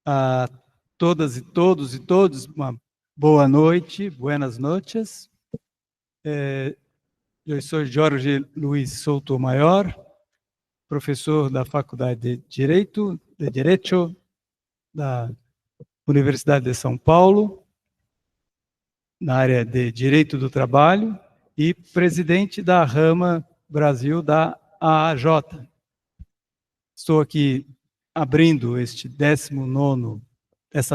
A todas e todos e todos, uma boa noite, buenas noches. Eu sou Jorge Luiz Souto-Mayor, professor da Faculdade de Direito da Universidade de São Paulo, na área de Direito do Trabalho, e presidente da Rama Brasil da AAJ. Estou aqui abrindo essa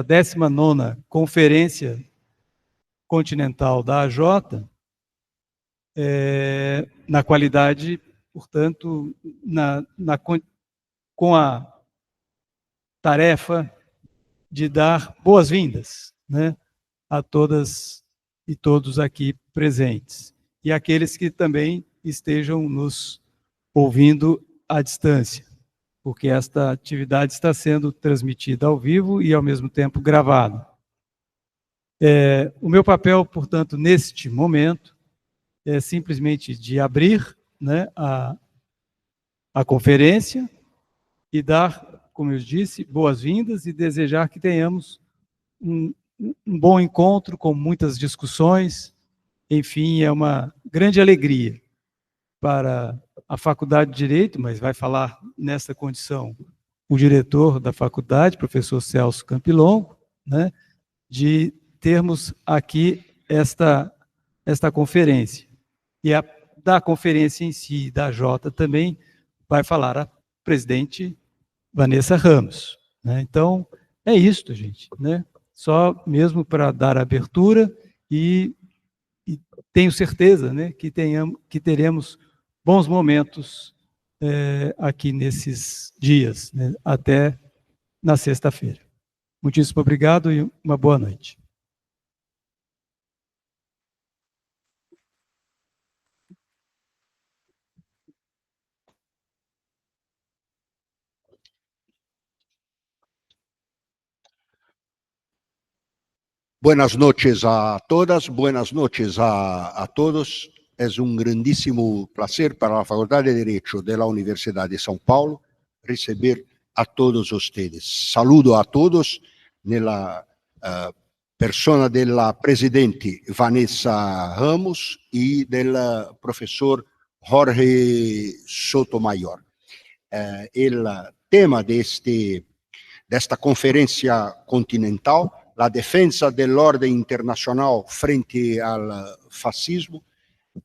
19ª Conferência Continental da AJ, na qualidade, portanto, com a tarefa de dar boas-vindas, né, a todas e todos aqui presentes, e aqueles que também estejam nos ouvindo à distância, porque esta atividade está sendo transmitida ao vivo e, ao mesmo tempo, gravada. O meu papel, portanto, neste momento, é simplesmente de abrir, né, a conferência e dar, como eu disse, boas-vindas e desejar que tenhamos um bom encontro com muitas discussões. Enfim, é uma grande alegria para a Faculdade de Direito, mas vai falar nessa condição o diretor da faculdade, professor Celso Campilongo, né, de termos aqui esta conferência. E da conferência em si, da Jota, também vai falar a presidente Vanessa Ramos, né? Então, é isto, gente, né? Só mesmo para dar abertura e tenho certeza, né, que teremos bons momentos aqui nesses dias, né, até na sexta-feira. Muitíssimo obrigado e uma boa noite. Buenas noches a todas, buenas noches a todos. Es un grandísimo placer para la Facultad de Derecho de la Universidad de São Paulo recibir a todos ustedes. Saludo a todos nella persona della presidente Vanessa Ramos y del profesor Jorge Souto-Mayor. El tema de esta conferencia continental, la defensa del orden internacional frente al fascismo,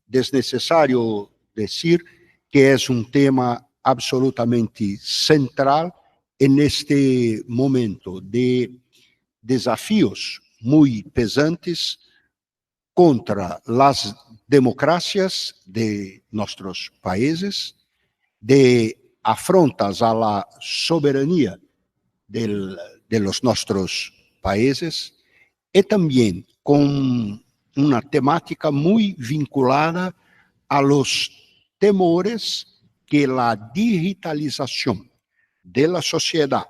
es necesario decir que es un tema absolutamente central en este momento de desafíos muy pesantes contra las democracias de nuestros países, de afrontas a la soberanía de los nuestros países, y también con una temática muy vinculada a los temores que la digitalización de la sociedad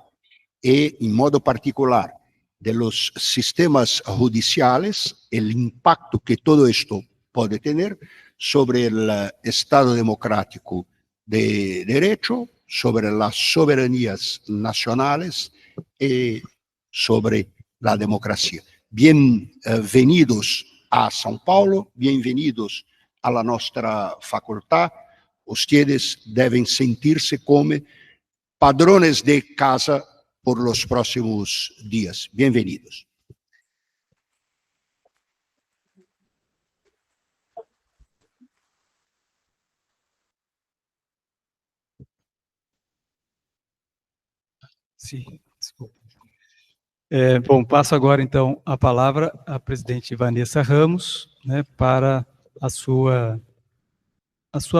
y, en modo particular, de los sistemas judiciales, el impacto que todo esto puede tener sobre el Estado democrático de derecho, sobre las soberanías nacionales y sobre la democracia. Bienvenidos a São Paulo, bienvenidos a la nuestra facultad. Ustedes deben sentirse como padrones de casa por los próximos días. Bienvenidos. Sim, desculpa. Bom, passo agora, então, a palavra à presidente Vanessa Ramos, né, para a sua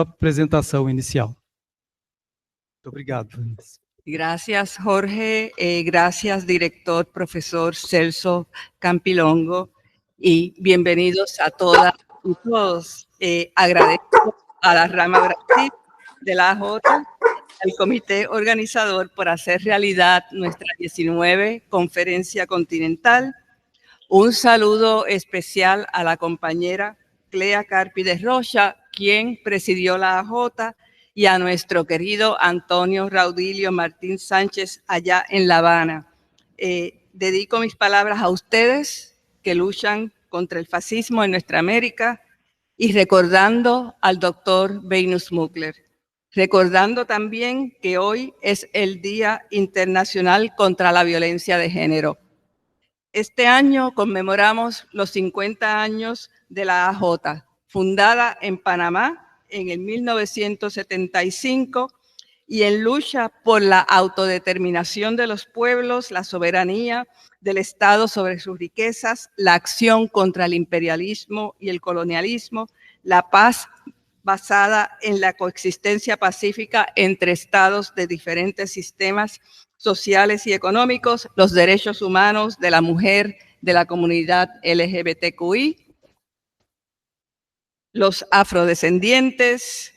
apresentação inicial. Muito obrigado, Vanessa. Gracias, Jorge. Gracias, director, profesor Celso Campilongo. Y bienvenidos a todas y todos. Agradezco a la Rama Brasil de la AJ, al comité organizador, por hacer realidad nuestra 19 Conferencia Continental. Un saludo especial a la compañera Clea Carpi de Rocha, quien presidió la AJ, y a nuestro querido Antonio Raudilio Martín Sánchez allá en La Habana. dedico mis palabras a ustedes que luchan contra el fascismo en nuestra América y recordando al doctor Beinus Mukler. Recordando también que hoy es el Día Internacional contra la Violencia de Género. Este año conmemoramos los 50 años de la AJ, fundada en Panamá en el 1975 y en lucha por la autodeterminación de los pueblos, la soberanía del Estado sobre sus riquezas, la acción contra el imperialismo y el colonialismo, la paz basada en la coexistencia pacífica entre estados de diferentes sistemas sociales y económicos, los derechos humanos de la mujer, de la comunidad LGBTQI, los afrodescendientes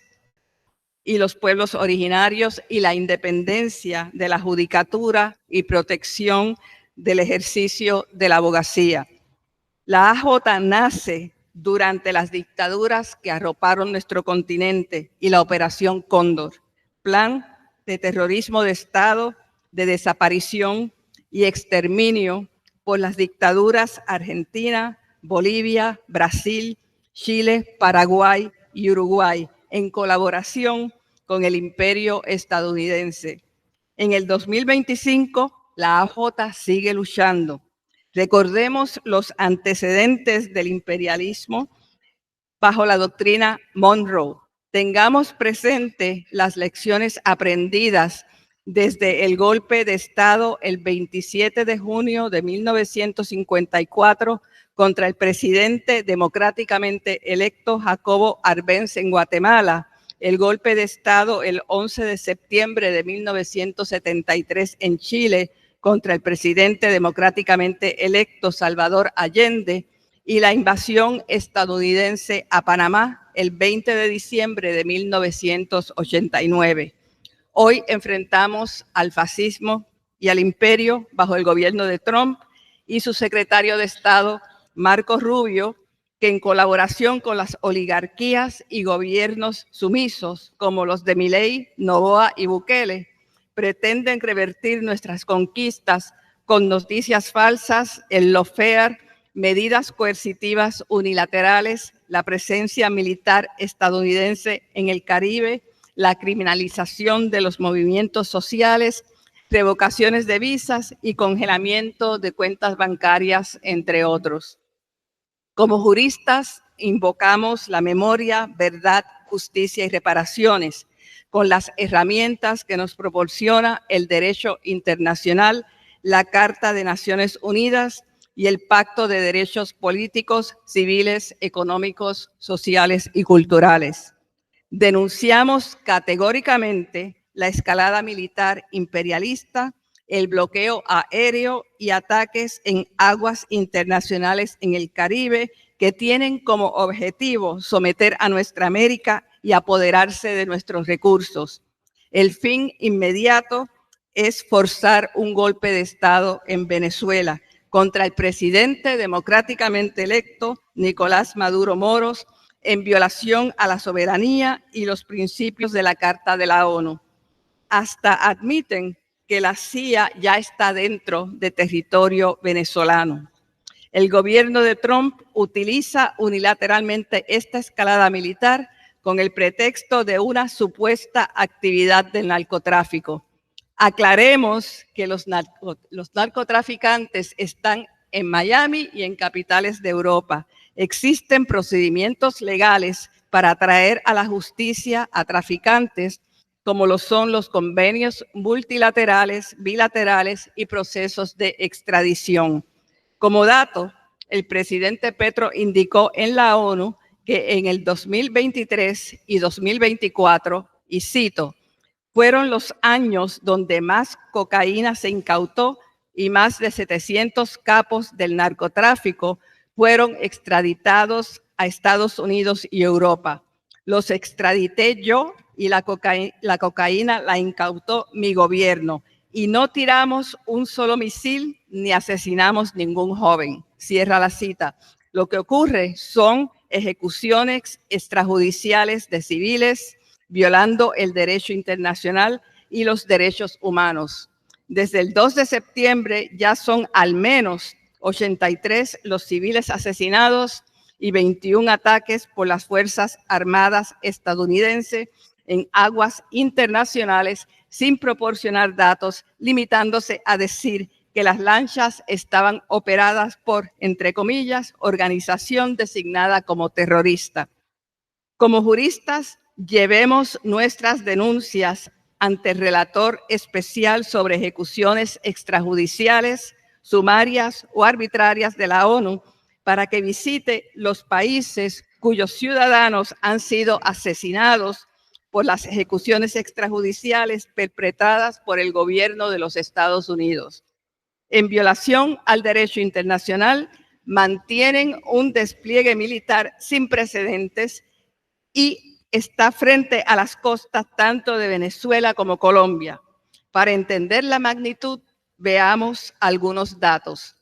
y los pueblos originarios y la independencia de la judicatura y protección del ejercicio de la abogacía. La AJ nace durante las dictaduras que arroparon nuestro continente y la Operación Cóndor, plan de terrorismo de Estado, de desaparición y exterminio por las dictaduras Argentina, Bolivia, Brasil, Chile, Paraguay y Uruguay, en colaboración con el imperio estadounidense. En el 2025, la AJ sigue luchando. Recordemos los antecedentes del imperialismo bajo la doctrina Monroe. Tengamos presente las lecciones aprendidas desde el golpe de Estado el 27 de junio de 1954 contra el presidente democráticamente electo Jacobo Arbenz en Guatemala, el golpe de Estado el 11 de septiembre de 1973 en Chile, contra el presidente democráticamente electo Salvador Allende y la invasión estadounidense a Panamá el 20 de diciembre de 1989. Hoy enfrentamos al fascismo y al imperio bajo el gobierno de Trump y su secretario de Estado, Marco Rubio, que en colaboración con las oligarquías y gobiernos sumisos como los de Milei, Noboa y Bukele, pretenden revertir nuestras conquistas con noticias falsas, el lawfare, medidas coercitivas unilaterales, la presencia militar estadounidense en el Caribe, la criminalización de los movimientos sociales, revocaciones de visas y congelamiento de cuentas bancarias, entre otros. Como juristas, invocamos la memoria, verdad, justicia y reparaciones, con las herramientas que nos proporciona el derecho internacional, la Carta de Naciones Unidas y el Pacto de Derechos Políticos, Civiles, Económicos, Sociales y Culturales. Denunciamos categóricamente la escalada militar imperialista, el bloqueo aéreo y ataques en aguas internacionales en el Caribe que tienen como objetivo someter a nuestra América y apoderarse de nuestros recursos. El fin inmediato es forzar un golpe de Estado en Venezuela contra el presidente democráticamente electo Nicolás Maduro Moros en violación a la soberanía y los principios de la Carta de la ONU. Hasta admiten que la CIA ya está dentro de territorio venezolano. El gobierno de Trump utiliza unilateralmente esta escalada militar con el pretexto de una supuesta actividad del narcotráfico. Aclaremos que los narcotraficantes están en Miami y en capitales de Europa. Existen procedimientos legales para atraer a la justicia a traficantes, como lo son los convenios multilaterales, bilaterales y procesos de extradición. Como dato, el presidente Petro indicó en la ONU que en el 2023 y 2024, y cito, fueron los años donde más cocaína se incautó y más de 700 capos del narcotráfico fueron extraditados a Estados Unidos y Europa. Los extradité yo y la cocaína la incautó mi gobierno y no tiramos un solo misil ni asesinamos ningún joven. Cierra la cita. Lo que ocurre son ejecuciones extrajudiciales de civiles violando el derecho internacional y los derechos humanos. Desde el 2 de septiembre ya son al menos 83 los civiles asesinados y 21 ataques por las Fuerzas Armadas estadounidenses en aguas internacionales sin proporcionar datos, limitándose a decir que las lanchas estaban operadas por, entre comillas, organización designada como terrorista. Como juristas, llevemos nuestras denuncias ante el relator especial sobre ejecuciones extrajudiciales, sumarias o arbitrarias de la ONU para que visite los países cuyos ciudadanos han sido asesinados por las ejecuciones extrajudiciales perpetradas por el gobierno de los Estados Unidos. En violación al derecho internacional, mantienen un despliegue militar sin precedentes y está frente a las costas tanto de Venezuela como Colombia. Para entender la magnitud, veamos algunos datos.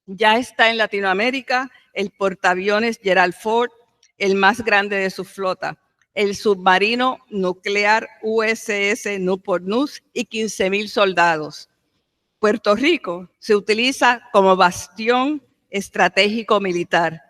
Ya está en Latinoamérica el portaaviones Gerald Ford, el más grande de su flota, el submarino nuclear USS Newport News y 15,000 soldados. Puerto Rico se utiliza como bastión estratégico militar.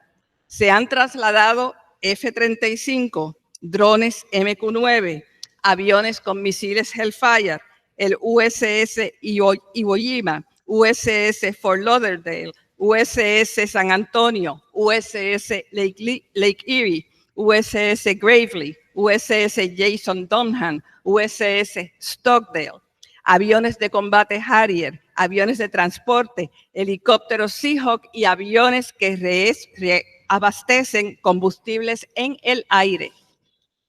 Se han trasladado F-35, drones MQ-9, aviones con misiles Hellfire, el USS Iwo Jima, USS Fort Lauderdale, USS San Antonio, USS Lake Erie, USS Gravely, USS Jason Dunham, USS Stockdale, aviones de combate Harrier, aviones de transporte, helicópteros Seahawk y aviones que abastecen combustibles en el aire.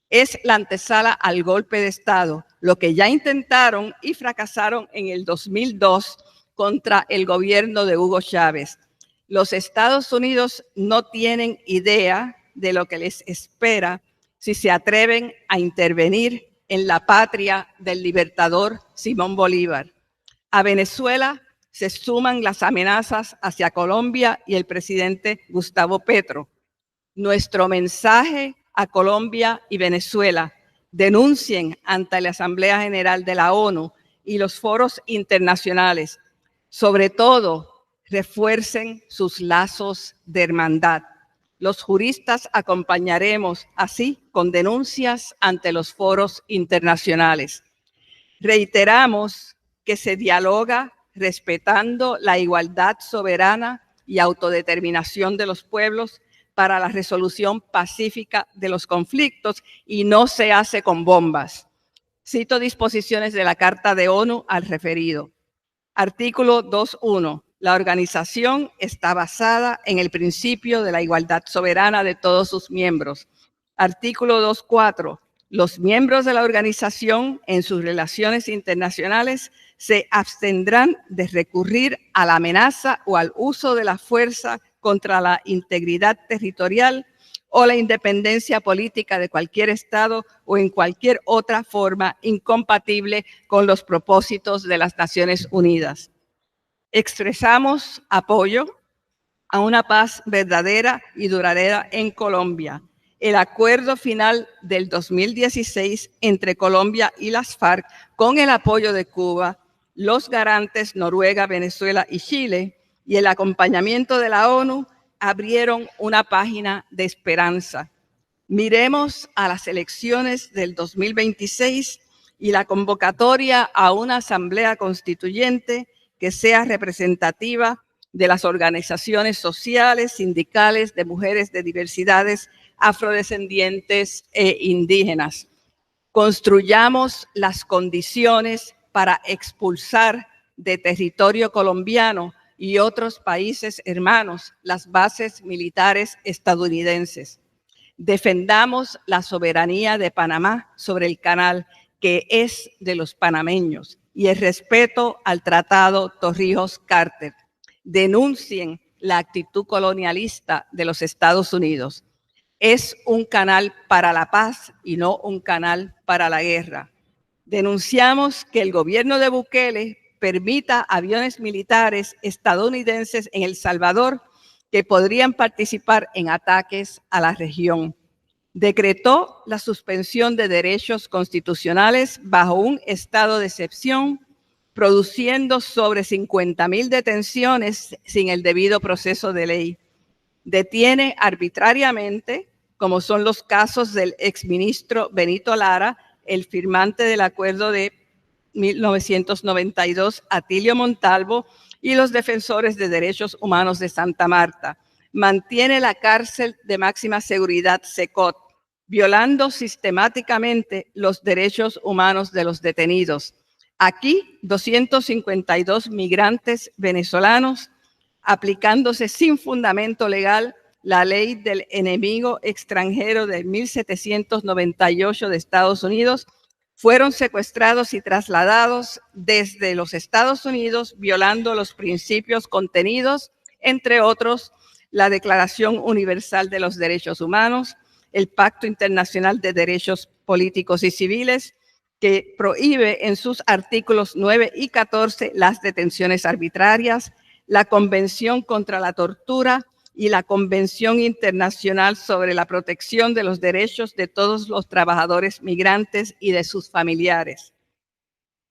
Es la antesala al golpe de Estado, lo que ya intentaron y fracasaron en el 2002 contra el gobierno de Hugo Chávez. Los Estados Unidos no tienen idea de lo que les espera si se atreven a intervenir en la patria del libertador Simón Bolívar. A Venezuela se suman las amenazas hacia Colombia y el presidente Gustavo Petro. Nuestro mensaje a Colombia y Venezuela: denuncien ante la Asamblea General de la ONU y los foros internacionales. Sobre todo, refuercen sus lazos de hermandad. Los juristas acompañaremos así con denuncias ante los foros internacionales. Reiteramos que se dialoga respetando la igualdad soberana y autodeterminación de los pueblos para la resolución pacífica de los conflictos y no se hace con bombas. Cito disposiciones de la Carta de ONU al referido. Artículo 2.1. La organización está basada en el principio de la igualdad soberana de todos sus miembros. Artículo 2.4. Los miembros de la organización en sus relaciones internacionales se abstendrán de recurrir a la amenaza o al uso de la fuerza contra la integridad territorial o la independencia política de cualquier Estado o en cualquier otra forma incompatible con los propósitos de las Naciones Unidas. Expresamos apoyo a una paz verdadera y duradera en Colombia. El acuerdo final del 2016 entre Colombia y las FARC, con el apoyo de Cuba, los garantes Noruega, Venezuela y Chile, y el acompañamiento de la ONU, abrieron una página de esperanza. Miremos a las elecciones del 2026 y la convocatoria a una asamblea constituyente que sea representativa de las organizaciones sociales, sindicales, de mujeres de diversidades, afrodescendientes e indígenas. Construyamos las condiciones para expulsar de territorio colombiano y otros países hermanos las bases militares estadounidenses. Defendamos la soberanía de Panamá sobre el canal, que es de los panameños, y el respeto al Tratado Torrijos-Carter. Denuncien la actitud colonialista de los Estados Unidos. Es un canal para la paz y no un canal para la guerra. Denunciamos que el gobierno de Bukele permita aviones militares estadounidenses en El Salvador que podrían participar en ataques a la región. Decretó la suspensión de derechos constitucionales bajo un estado de excepción produciendo sobre 50.000 detenciones sin el debido proceso de ley. Detiene arbitrariamente, como son los casos del exministro Benito Lara, el firmante del acuerdo de 1992, Atilio Montalvo, y los defensores de derechos humanos de Santa Marta. Mantiene la cárcel de máxima seguridad SECOT, violando sistemáticamente los derechos humanos de los detenidos. Aquí, 252 migrantes venezolanos, aplicándose sin fundamento legal la ley del enemigo extranjero de 1798 de Estados Unidos, fueron secuestrados y trasladados desde los Estados Unidos, violando los principios contenidos, entre otros, la Declaración Universal de los Derechos Humanos, el Pacto Internacional de Derechos Políticos y Civiles, que prohíbe en sus artículos 9 y 14 las detenciones arbitrarias, la Convención contra la Tortura y la Convención Internacional sobre la Protección de los Derechos de todos los trabajadores migrantes y de sus familiares.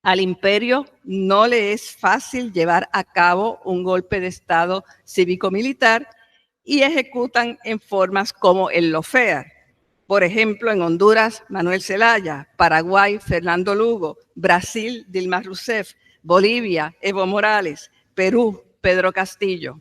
Al imperio no le es fácil llevar a cabo un golpe de Estado cívico-militar y ejecutan en formas como el lawfare. Por ejemplo, en Honduras, Manuel Zelaya; Paraguay, Fernando Lugo; Brasil, Dilma Rousseff; Bolivia, Evo Morales; Perú, Pedro Castillo.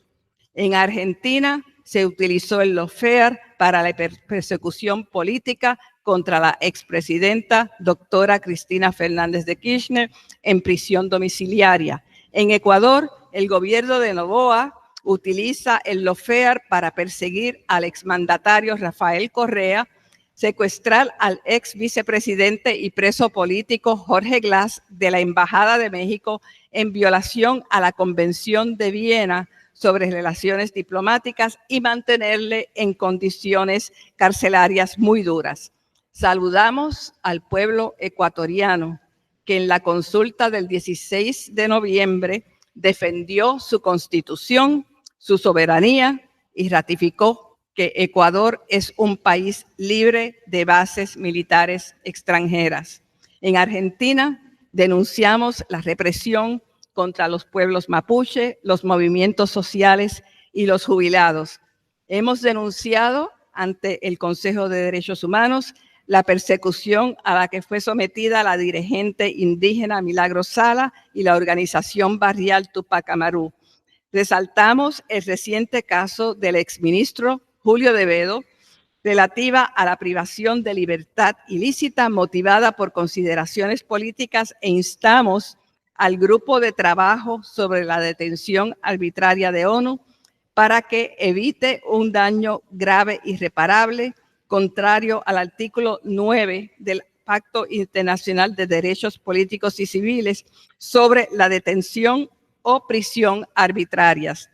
En Argentina se utilizó el lawfare para la persecución política contra la expresidenta doctora Cristina Fernández de Kirchner en prisión domiciliaria. En Ecuador, el gobierno de Noboa utiliza el lawfare para perseguir al exmandatario Rafael Correa, secuestrar al ex vicepresidente y preso político Jorge Glass de la Embajada de México en violación a la Convención de Viena sobre relaciones diplomáticas y mantenerle en condiciones carcelarias muy duras. Saludamos al pueblo ecuatoriano que en la consulta del 16 de noviembre defendió su constitución, su soberanía y ratificó que Ecuador es un país libre de bases militares extranjeras. En Argentina denunciamos la represión contra los pueblos mapuche, los movimientos sociales y los jubilados. Hemos denunciado ante el Consejo de Derechos Humanos la persecución a la que fue sometida la dirigente indígena Milagro Sala y la organización barrial Tupac Amaru. Resaltamos el reciente caso del exministro Julio Devedo, relativa a la privación de libertad ilícita motivada por consideraciones políticas, e instamos al grupo de trabajo sobre la detención arbitraria de ONU para que evite un daño grave e irreparable, contrario al artículo 9 del Pacto Internacional de Derechos Políticos y Civiles sobre la detención o prisión arbitrarias.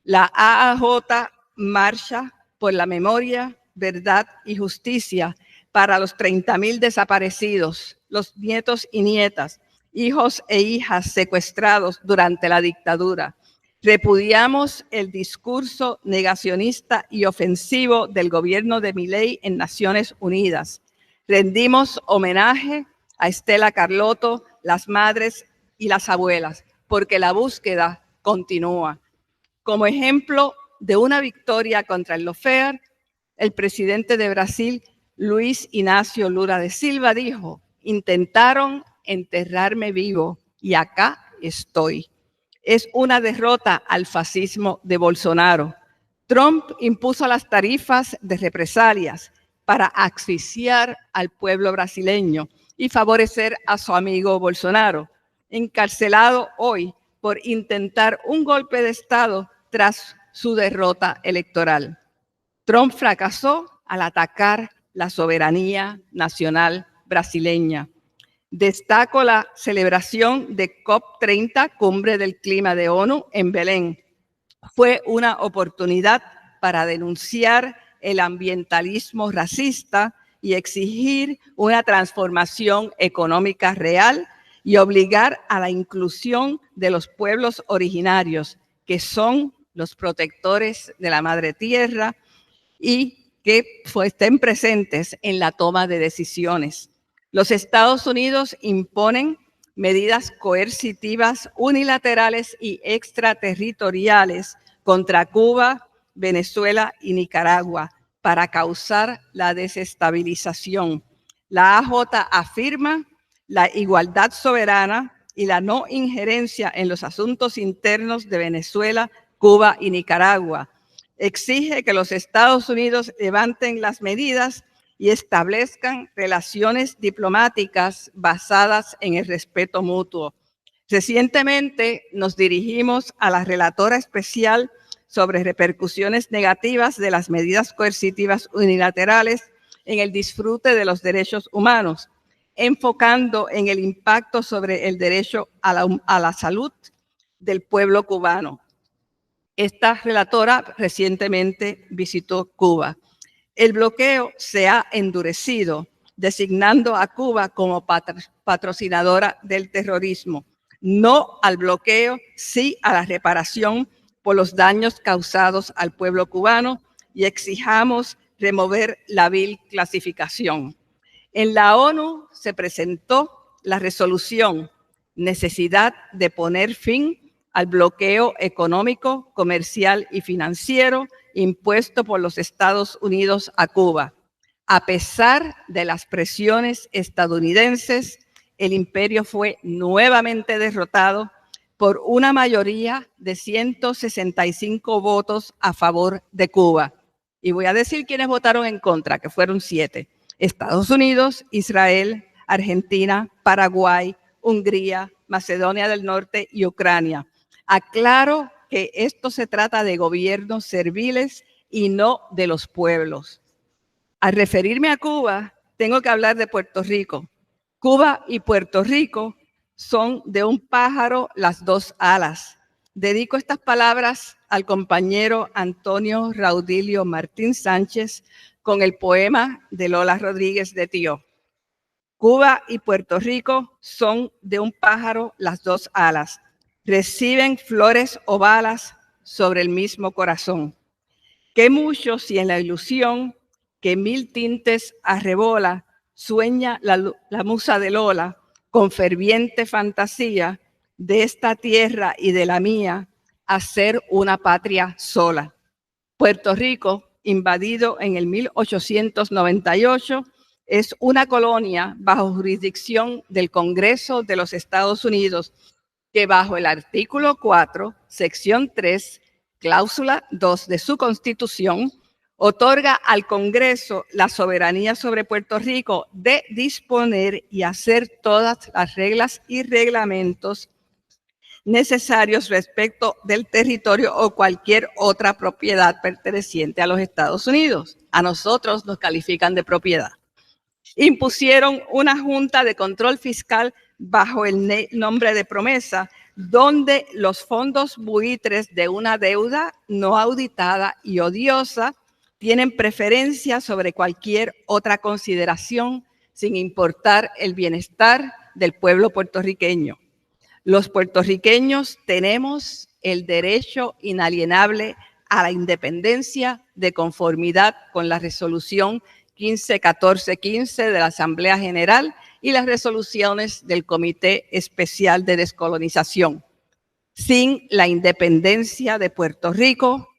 La AAJ marcha por la memoria, verdad y justicia para los 30.000 desaparecidos, los nietos y nietas, hijos e hijas secuestrados durante la dictadura. Repudiamos el discurso negacionista y ofensivo del gobierno de Milei en Naciones Unidas. Rendimos homenaje a Estela Carlotto, las madres y las abuelas, porque la búsqueda continúa. Como ejemplo de una victoria contra el lawfare, el presidente de Brasil, Luiz Inácio Lula da Silva, dijo: intentaron enterrarme vivo y acá estoy. Es una derrota al fascismo de Bolsonaro. Trump impuso las tarifas de represalias para asfixiar al pueblo brasileño y favorecer a su amigo Bolsonaro, encarcelado hoy por intentar un golpe de Estado tras su derrota electoral. Trump fracasó al atacar la soberanía nacional brasileña. Destaco la celebración de COP30, Cumbre del Clima de ONU, en Belén. Fue una oportunidad para denunciar el ambientalismo racista y exigir una transformación económica real y obligar a la inclusión de los pueblos originarios, que son los protectores de la madre tierra, y que estén presentes en la toma de decisiones. Los Estados Unidos imponen medidas coercitivas unilaterales y extraterritoriales contra Cuba, Venezuela y Nicaragua para causar la desestabilización. La AJ afirma la igualdad soberana y la no injerencia en los asuntos internos de Venezuela, Cuba y Nicaragua. Exige que los Estados Unidos levanten las medidas y establezcan relaciones diplomáticas basadas en el respeto mutuo. Recientemente nos dirigimos a la relatora especial sobre repercusiones negativas de las medidas coercitivas unilaterales en el disfrute de los derechos humanos, enfocando en el impacto sobre el derecho a la salud del pueblo cubano. Esta relatora recientemente visitó Cuba. El bloqueo se ha endurecido, designando a Cuba como patrocinadora del terrorismo. No al bloqueo, sí a la reparación por los daños causados al pueblo cubano y exijamos remover la vil clasificación. En la ONU se presentó la resolución Necesidad de poner fin al bloqueo económico, comercial y financiero impuesto por los Estados Unidos a Cuba. A pesar de las presiones estadounidenses, el imperio fue nuevamente derrotado por una mayoría de 165 votos a favor de Cuba. Y voy a decir quiénes votaron en contra, que fueron 7. Estados Unidos, Israel, Argentina, Paraguay, Hungría, Macedonia del Norte y Ucrania. Aclaro que esto se trata de gobiernos serviles y no de los pueblos. Al referirme a Cuba, tengo que hablar de Puerto Rico. Cuba y Puerto Rico son de un pájaro las dos alas. Dedico estas palabras al compañero Antonio Raudilio Martín Sánchez con el poema de Lola Rodríguez de Tío. Cuba y Puerto Rico son de un pájaro las dos alas. Reciben flores o balas sobre el mismo corazón. Qué mucho si en la ilusión que mil tintes arrebola, sueña la musa de Lola con ferviente fantasía de esta tierra y de la mía, hacer una patria sola. Puerto Rico, invadido en el 1898, es una colonia bajo jurisdicción del Congreso de los Estados Unidos, que bajo el artículo 4, sección 3, cláusula 2 de su Constitución, otorga al Congreso la soberanía sobre Puerto Rico de disponer y hacer todas las reglas y reglamentos necesarios respecto del territorio o cualquier otra propiedad perteneciente a los Estados Unidos. A nosotros nos califican de propiedad. Impusieron una junta de control fiscal bajo el nombre de promesa, donde los fondos buitres de una deuda no auditada y odiosa tienen preferencia sobre cualquier otra consideración, sin importar el bienestar del pueblo puertorriqueño. Los puertorriqueños tenemos el derecho inalienable a la independencia de conformidad con la resolución 151415 de la Asamblea General y las resoluciones del Comité Especial de Descolonización. Sin la independencia de Puerto Rico,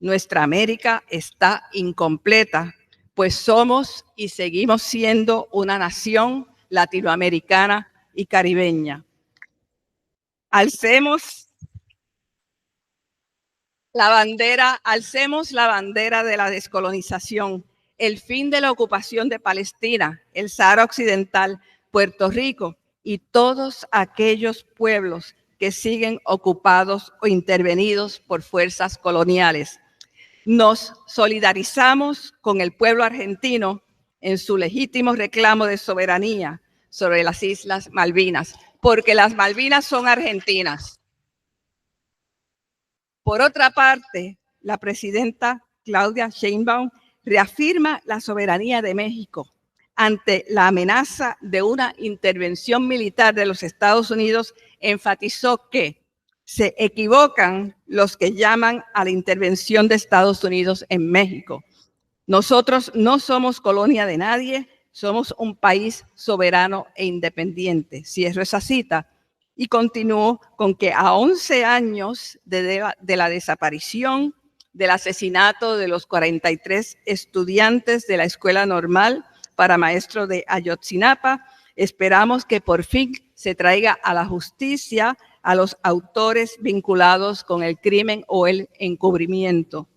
nuestra América está incompleta, pues somos y seguimos siendo una nación latinoamericana y caribeña. Alcemos la bandera de la descolonización, el fin de la ocupación de Palestina, el Sahara Occidental, Puerto Rico y todos aquellos pueblos que siguen ocupados o intervenidos por fuerzas coloniales. Nos solidarizamos con el pueblo argentino en su legítimo reclamo de soberanía sobre las Islas Malvinas, porque las Malvinas son argentinas. Por otra parte, la presidenta Claudia Sheinbaum reafirma la soberanía de México ante la amenaza de una intervención militar de los Estados Unidos. Enfatizó que se equivocan los que llaman a la intervención de Estados Unidos en México. Nosotros no somos colonia de nadie, somos un país soberano e independiente. Cierro esa cita y continúo con que a 11 años de la desaparición, del asesinato de los 43 estudiantes de la Escuela Normal para Maestros de Ayotzinapa, esperamos que por fin se traiga a la justicia a los autores vinculados con el crimen o el encubrimiento.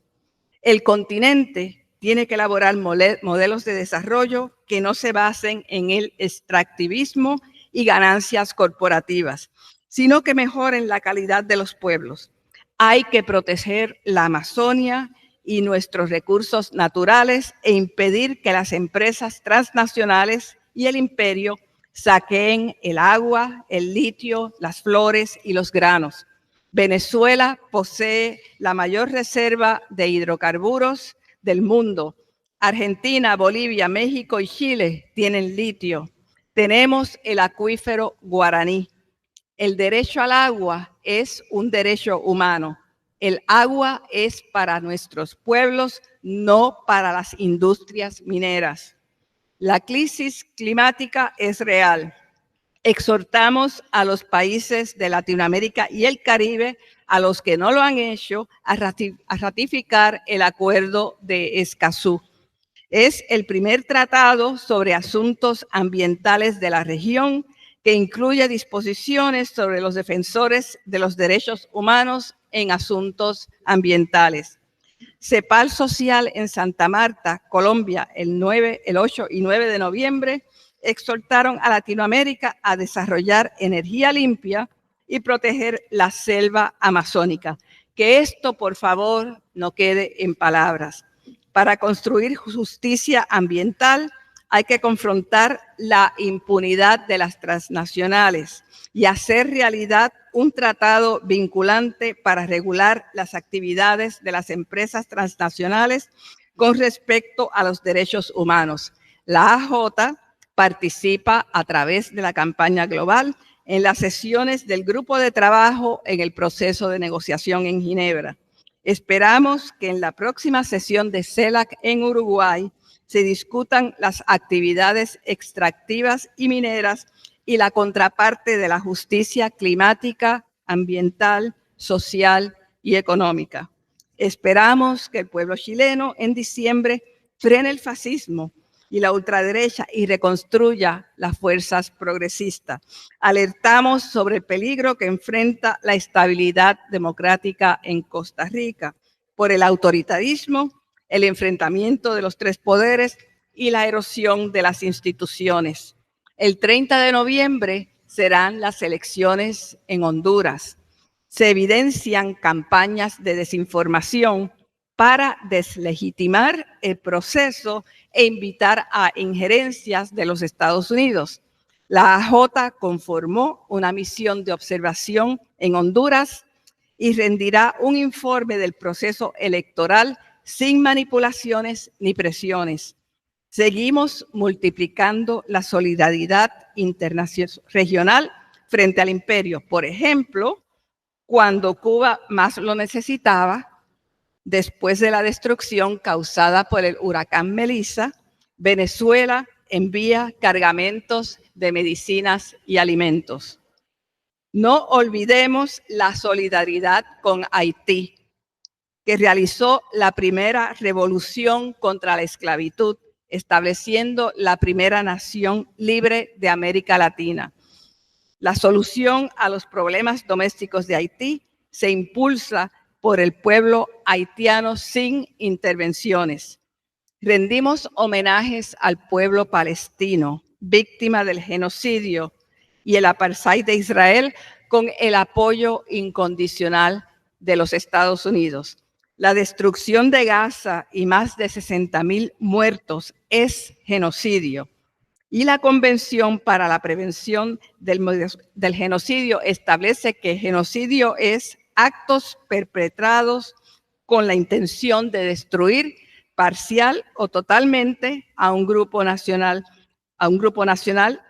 El continente tiene que elaborar modelos de desarrollo que no se basen en el extractivismo y ganancias corporativas, sino que mejoren la calidad de los pueblos. Hay que proteger la Amazonia y nuestros recursos naturales e impedir que las empresas transnacionales y el imperio saqueen el agua, el litio, las flores y los granos. Venezuela posee la mayor reserva de hidrocarburos del mundo. Argentina, Bolivia, México y Chile tienen litio. Tenemos el acuífero Guaraní. El derecho al agua es un derecho humano. El agua es para nuestros pueblos, no para las industrias mineras. La crisis climática es real. Exhortamos a los países de Latinoamérica y el Caribe, a los que no lo han hecho, a ratificar el Acuerdo de Escazú. Es el primer tratado sobre asuntos ambientales de la región que incluye disposiciones sobre los defensores de los derechos humanos en asuntos ambientales. CEPAL Social en Santa Marta, Colombia, el 8 y 9 de noviembre, exhortaron a Latinoamérica a desarrollar energía limpia y proteger la selva amazónica. Que esto, por favor, no quede en palabras. Para construir justicia ambiental hay que confrontar la impunidad de las transnacionales y hacer realidad un tratado vinculante para regular las actividades de las empresas transnacionales con respecto a los derechos humanos. La AJ participa a través de la campaña global en las sesiones del grupo de trabajo en el proceso de negociación en Ginebra. Esperamos que en la próxima sesión de CELAC en Uruguay se discutan las actividades extractivas y mineras y la contraparte de la justicia climática, ambiental, social y económica. Esperamos que el pueblo chileno en diciembre frene el fascismo y la ultraderecha y reconstruya las fuerzas progresistas. Alertamos sobre el peligro que enfrenta la estabilidad democrática en Costa Rica por el autoritarismo, el enfrentamiento de los tres poderes y la erosión de las instituciones. El 30 de noviembre serán las elecciones en Honduras. Se evidencian campañas de desinformación para deslegitimar el proceso e invitar a injerencias de los Estados Unidos. La AJ conformó una misión de observación en Honduras y rendirá un informe del proceso electoral sin manipulaciones ni presiones. Seguimos multiplicando la solidaridad regional frente al imperio. Por ejemplo, cuando Cuba más lo necesitaba, después de la destrucción causada por el huracán Melissa, Venezuela envía cargamentos de medicinas y alimentos. No olvidemos la solidaridad con Haití, que realizó la primera revolución contra la esclavitud, estableciendo la primera nación libre de América Latina. La solución a los problemas domésticos de Haití se impulsa por el pueblo haitiano sin intervenciones. Rendimos homenajes al pueblo palestino, víctima del genocidio y el apartheid de Israel, con el apoyo incondicional de los Estados Unidos. La destrucción de Gaza y más de 60,000 muertos es genocidio. Y la Convención para la Prevención del Genocidio establece que genocidio es actos perpetrados con la intención de destruir parcial o totalmente a un grupo nacional,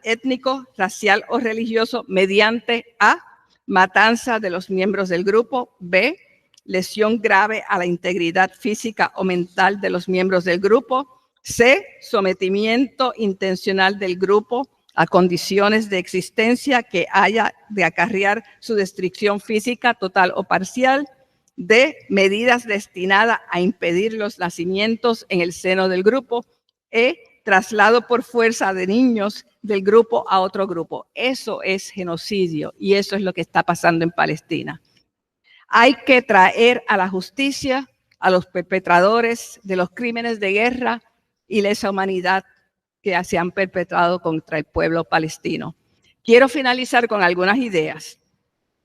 étnico, racial o religioso mediante A, matanza de los miembros del grupo, B, lesión grave a la integridad física o mental de los miembros del grupo, C, sometimiento intencional del grupo a condiciones de existencia que haya de acarrear su destrucción física total o parcial. D, medidas destinadas a impedir los nacimientos en el seno del grupo. E, traslado por fuerza de niños del grupo a otro grupo. Eso es genocidio y eso es lo que está pasando en Palestina. Hay que traer a la justicia a los perpetradores de los crímenes de guerra y lesa humanidad que se han perpetrado contra el pueblo palestino. Quiero finalizar con algunas ideas.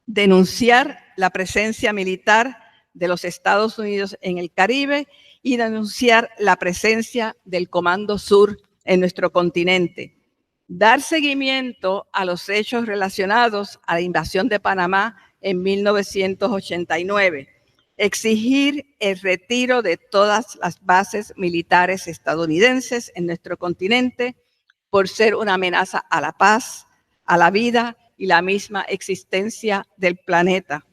Denunciar la presencia militar de los Estados Unidos en el Caribe y denunciar la presencia del Comando Sur en nuestro continente. Dar seguimiento a los hechos relacionados a la invasión de Panamá en 1989. Exigir el retiro de todas las bases militares estadounidenses en nuestro continente por ser una amenaza a la paz, a la vida y la misma existencia del planeta.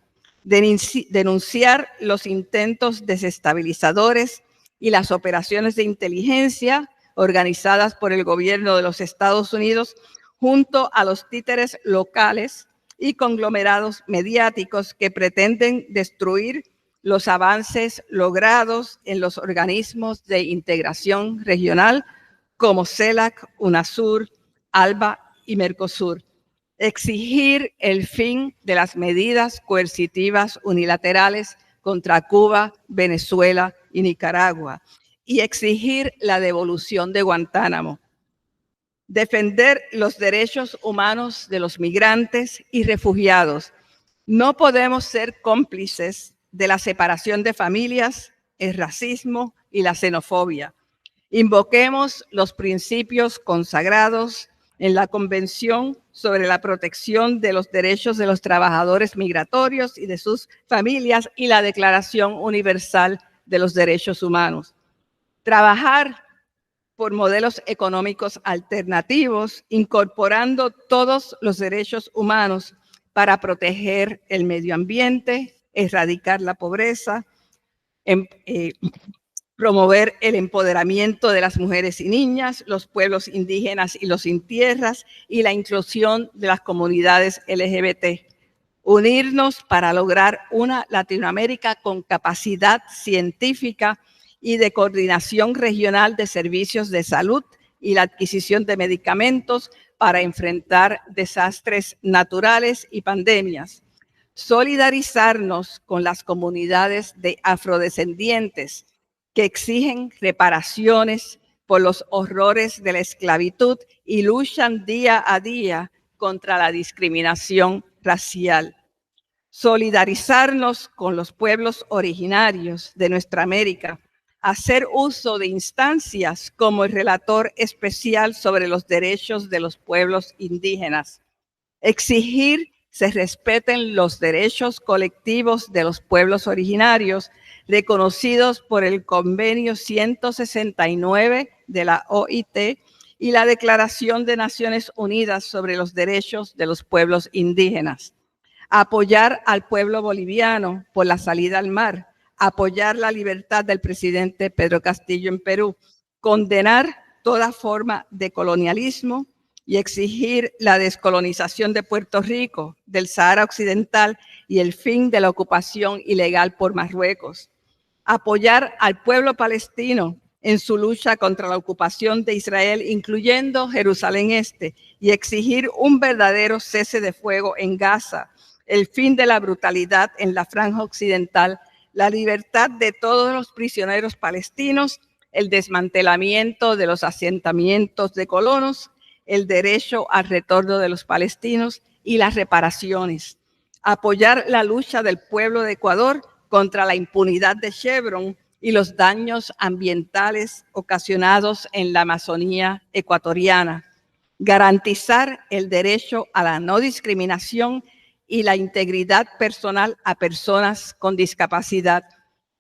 Denunciar los intentos desestabilizadores y las operaciones de inteligencia organizadas por el gobierno de los Estados Unidos junto a los títeres locales y conglomerados mediáticos que pretenden destruir los avances logrados en los organismos de integración regional como CELAC, UNASUR, ALBA y Mercosur. Exigir el fin de las medidas coercitivas unilaterales contra Cuba, Venezuela y Nicaragua y exigir la devolución de Guantánamo. Defender los derechos humanos de los migrantes y refugiados. No podemos ser cómplices de la separación de familias, el racismo y la xenofobia. Invoquemos los principios consagrados en la Convención sobre la Protección de los Derechos de los Trabajadores Migratorios y de sus familias y la Declaración Universal de los Derechos Humanos. Trabajar por modelos económicos alternativos, incorporando todos los derechos humanos para proteger el medio ambiente, erradicar la pobreza, promover el empoderamiento de las mujeres y niñas, los pueblos indígenas y los sin tierras y la inclusión de las comunidades LGBT. Unirnos para lograr una Latinoamérica con capacidad científica y de coordinación regional de servicios de salud y la adquisición de medicamentos para enfrentar desastres naturales y pandemias. Solidarizarnos con las comunidades de afrodescendientes que exigen reparaciones por los horrores de la esclavitud y luchan día a día contra la discriminación racial. Solidarizarnos con los pueblos originarios de nuestra América, hacer uso de instancias como el relator especial sobre los derechos de los pueblos indígenas, exigir se respeten los derechos colectivos de los pueblos originarios reconocidos por el Convenio 169 de la OIT y la Declaración de Naciones Unidas sobre los Derechos de los Pueblos Indígenas. Apoyar al pueblo boliviano por la salida al mar, apoyar la libertad del presidente Pedro Castillo en Perú, condenar toda forma de colonialismo y exigir la descolonización de Puerto Rico, del Sahara Occidental y el fin de la ocupación ilegal por Marruecos. Apoyar al pueblo palestino en su lucha contra la ocupación de Israel, incluyendo Jerusalén Este, y exigir un verdadero cese de fuego en Gaza, el fin de la brutalidad en la Franja Occidental, la libertad de todos los prisioneros palestinos, el desmantelamiento de los asentamientos de colonos, el derecho al retorno de los palestinos y las reparaciones. Apoyar la lucha del pueblo de Ecuador contra la impunidad de Chevron y los daños ambientales ocasionados en la Amazonía ecuatoriana. Garantizar el derecho a la no discriminación y la integridad personal a personas con discapacidad.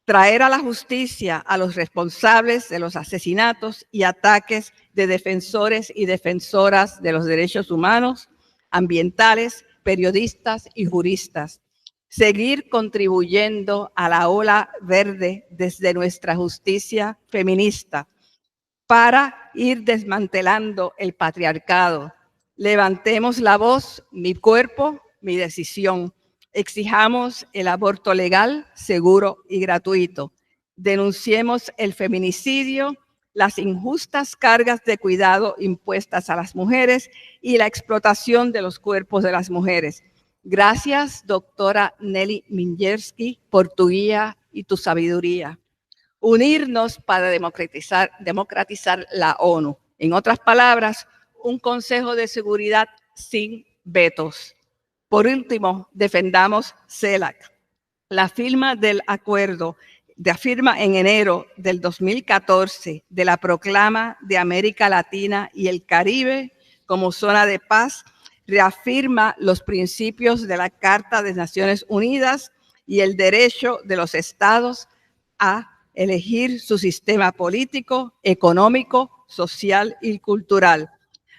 Traer a la justicia a los responsables de los asesinatos y ataques de defensores y defensoras de los derechos humanos, ambientales, periodistas y juristas. Seguir contribuyendo a la ola verde desde nuestra justicia feminista. para ir desmantelando el patriarcado. Levantemos la voz, mi cuerpo, mi decisión. Exijamos el aborto legal, seguro y gratuito. Denunciemos el feminicidio, las injustas cargas de cuidado impuestas a las mujeres y la explotación de los cuerpos de las mujeres. Gracias, doctora Nelly Mingerski, por tu guía y tu sabiduría. Unirnos para democratizar la ONU. En otras palabras, un Consejo de Seguridad sin vetos. Por último, defendamos CELAC. La firma del acuerdo de firma en enero del 2014 de la Proclama de América Latina y el Caribe como zona de paz reafirma los principios de la Carta de Naciones Unidas y el derecho de los estados a elegir su sistema político, económico, social y cultural.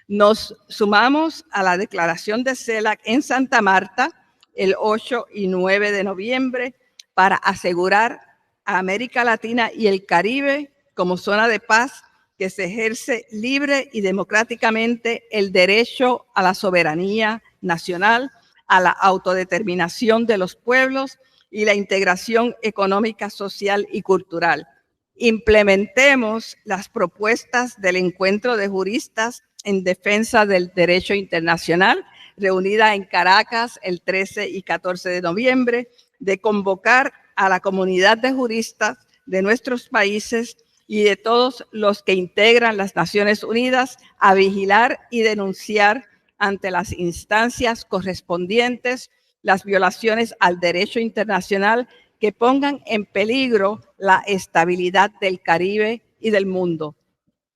Nos sumamos a la declaración de CELAC en Santa Marta el 8 y 9 de noviembre para asegurar a América Latina y el Caribe como zona de paz que se ejerce libre y democráticamente el derecho a la soberanía nacional, a la autodeterminación de los pueblos y la integración económica, social y cultural. Implementemos las propuestas del Encuentro de Juristas en Defensa del Derecho Internacional, reunida en Caracas el 13 y 14 de noviembre, de convocar a la comunidad de juristas de nuestros países y de todos los que integran las Naciones Unidas a vigilar y denunciar ante las instancias correspondientes las violaciones al derecho internacional que pongan en peligro la estabilidad del Caribe y del mundo.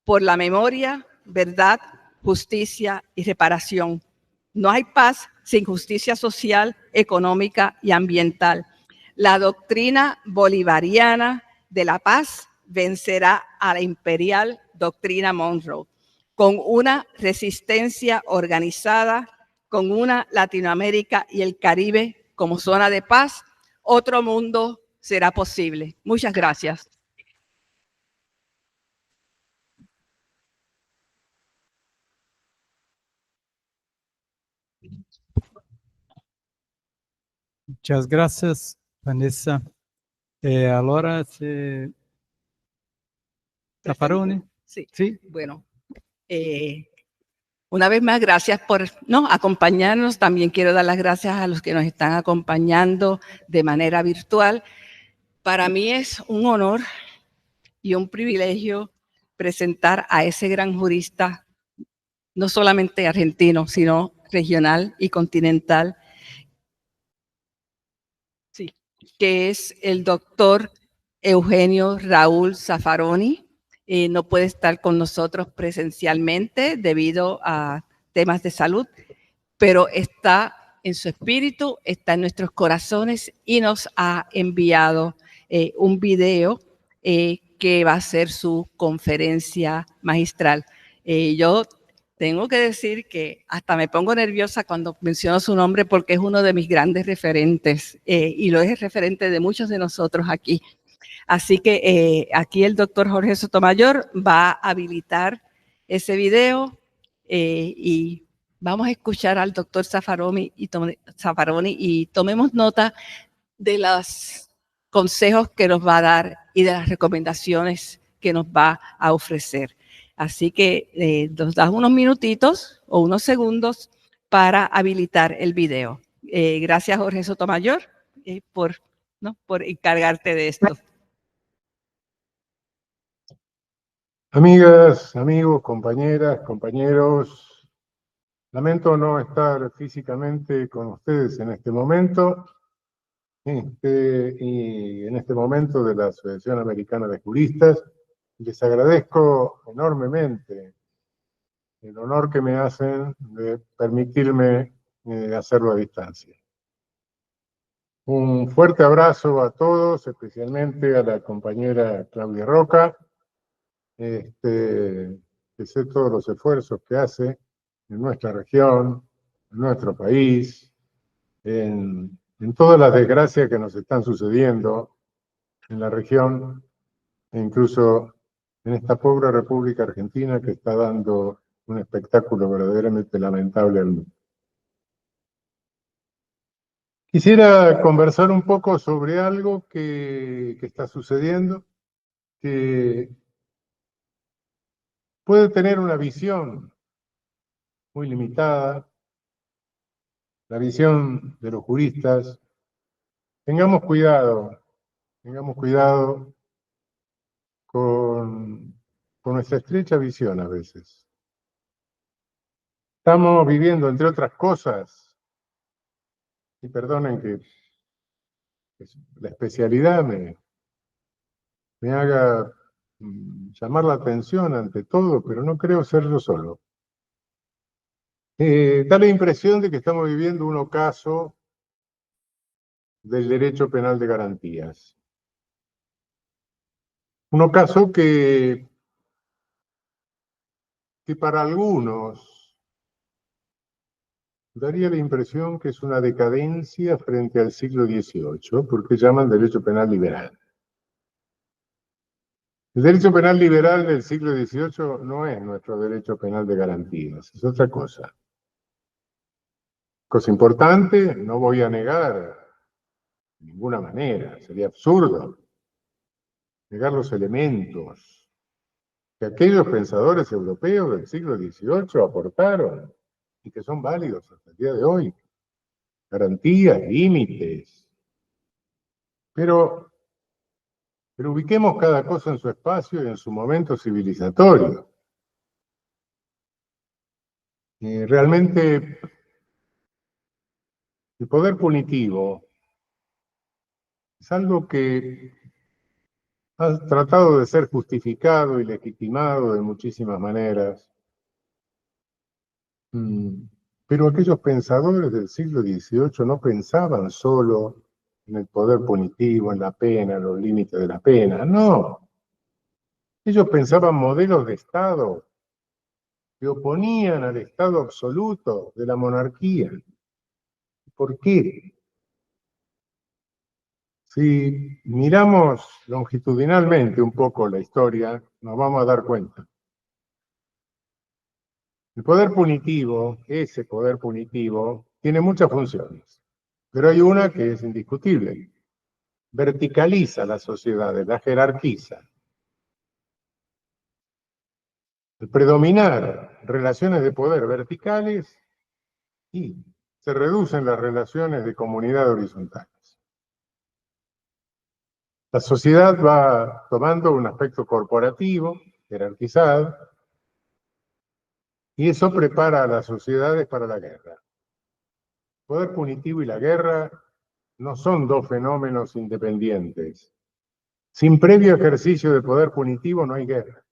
Por la memoria, verdad, justicia y reparación. No hay paz sin justicia social, económica y ambiental. La doctrina bolivariana de la paz vencerá a la imperial doctrina Monroe, con una resistencia organizada, con una Latinoamérica y el Caribe como zona de paz, otro mundo será posible. Muchas gracias. Muchas gracias, Vanessa. Allora, Zaffaroni. Sí. Sí. Bueno, una vez más, gracias por acompañarnos. También quiero dar las gracias a los que nos están acompañando de manera virtual. Para mí es un honor y un privilegio presentar a ese gran jurista, no solamente argentino, sino regional y continental, sí, que es el doctor Eugenio Raúl Zaffaroni. No puede estar con nosotros presencialmente debido a temas de salud, pero está en su espíritu, está en nuestros corazones y nos ha enviado un video que va a ser su conferencia magistral. Yo tengo que decir que hasta me pongo nerviosa cuando menciono su nombre porque es uno de mis grandes referentes y lo es el referente de muchos de nosotros aquí. Así que aquí el doctor Jorge Sotomayor va a habilitar ese video y vamos a escuchar al doctor Zaffaroni y tomemos nota de los consejos que nos va a dar y de las recomendaciones que nos va a ofrecer. Así que nos das unos minutitos o unos segundos para habilitar el video. Gracias, Jorge Sotomayor, por encargarte de esto. Amigas, amigos, compañeras, compañeros, lamento no estar físicamente con ustedes en este momento, y en este momento de la Asociación Americana de Juristas. Les agradezco enormemente el honor que me hacen de permitirme hacerlo a distancia. Un fuerte abrazo a todos, especialmente a la compañera Claudia Roca, que sé todos los esfuerzos que hace en nuestra región, en nuestro país, en todas las desgracias que nos están sucediendo en la región e incluso en esta pobre República Argentina que está dando un espectáculo verdaderamente lamentable al mundo. Quisiera conversar un poco sobre algo que está sucediendo, que puede tener una visión muy limitada, la visión de los juristas. Tengamos cuidado con nuestra estrecha visión a veces. Estamos viviendo, entre otras cosas, y perdonen que la especialidad me haga llamar la atención ante todo, pero no creo ser yo solo. Da la impresión de que estamos viviendo un ocaso del derecho penal de garantías. Un ocaso que para algunos daría la impresión que es una decadencia frente al siglo XVIII, porque llaman derecho penal liberal. El derecho penal liberal del siglo XVIII no es nuestro derecho penal de garantías, es otra cosa. Cosa importante, no voy a negar de ninguna manera, sería absurdo negar los elementos que aquellos pensadores europeos del siglo XVIII aportaron y que son válidos hasta el día de hoy. Garantías, límites. Pero ubiquemos cada cosa en su espacio y en su momento civilizatorio. Realmente el poder punitivo es algo que ha tratado de ser justificado y legitimado de muchísimas maneras. Pero aquellos pensadores del siglo XVIII no pensaban solo en el poder punitivo, en la pena, en los límites de la pena, no. Ellos pensaban modelos de Estado que oponían al Estado absoluto de la monarquía. ¿Por qué? Si miramos longitudinalmente un poco la historia, nos vamos a dar cuenta. El poder punitivo, ese poder punitivo, tiene muchas funciones, pero hay una que es indiscutible. Verticaliza las sociedades, la jerarquiza. El predominar relaciones de poder verticales y se reducen las relaciones de comunidad horizontales. La sociedad va tomando un aspecto corporativo, jerarquizado, y eso prepara a las sociedades para la guerra. El poder punitivo y la guerra no son dos fenómenos independientes. Sin previo ejercicio de poder punitivo no hay guerra.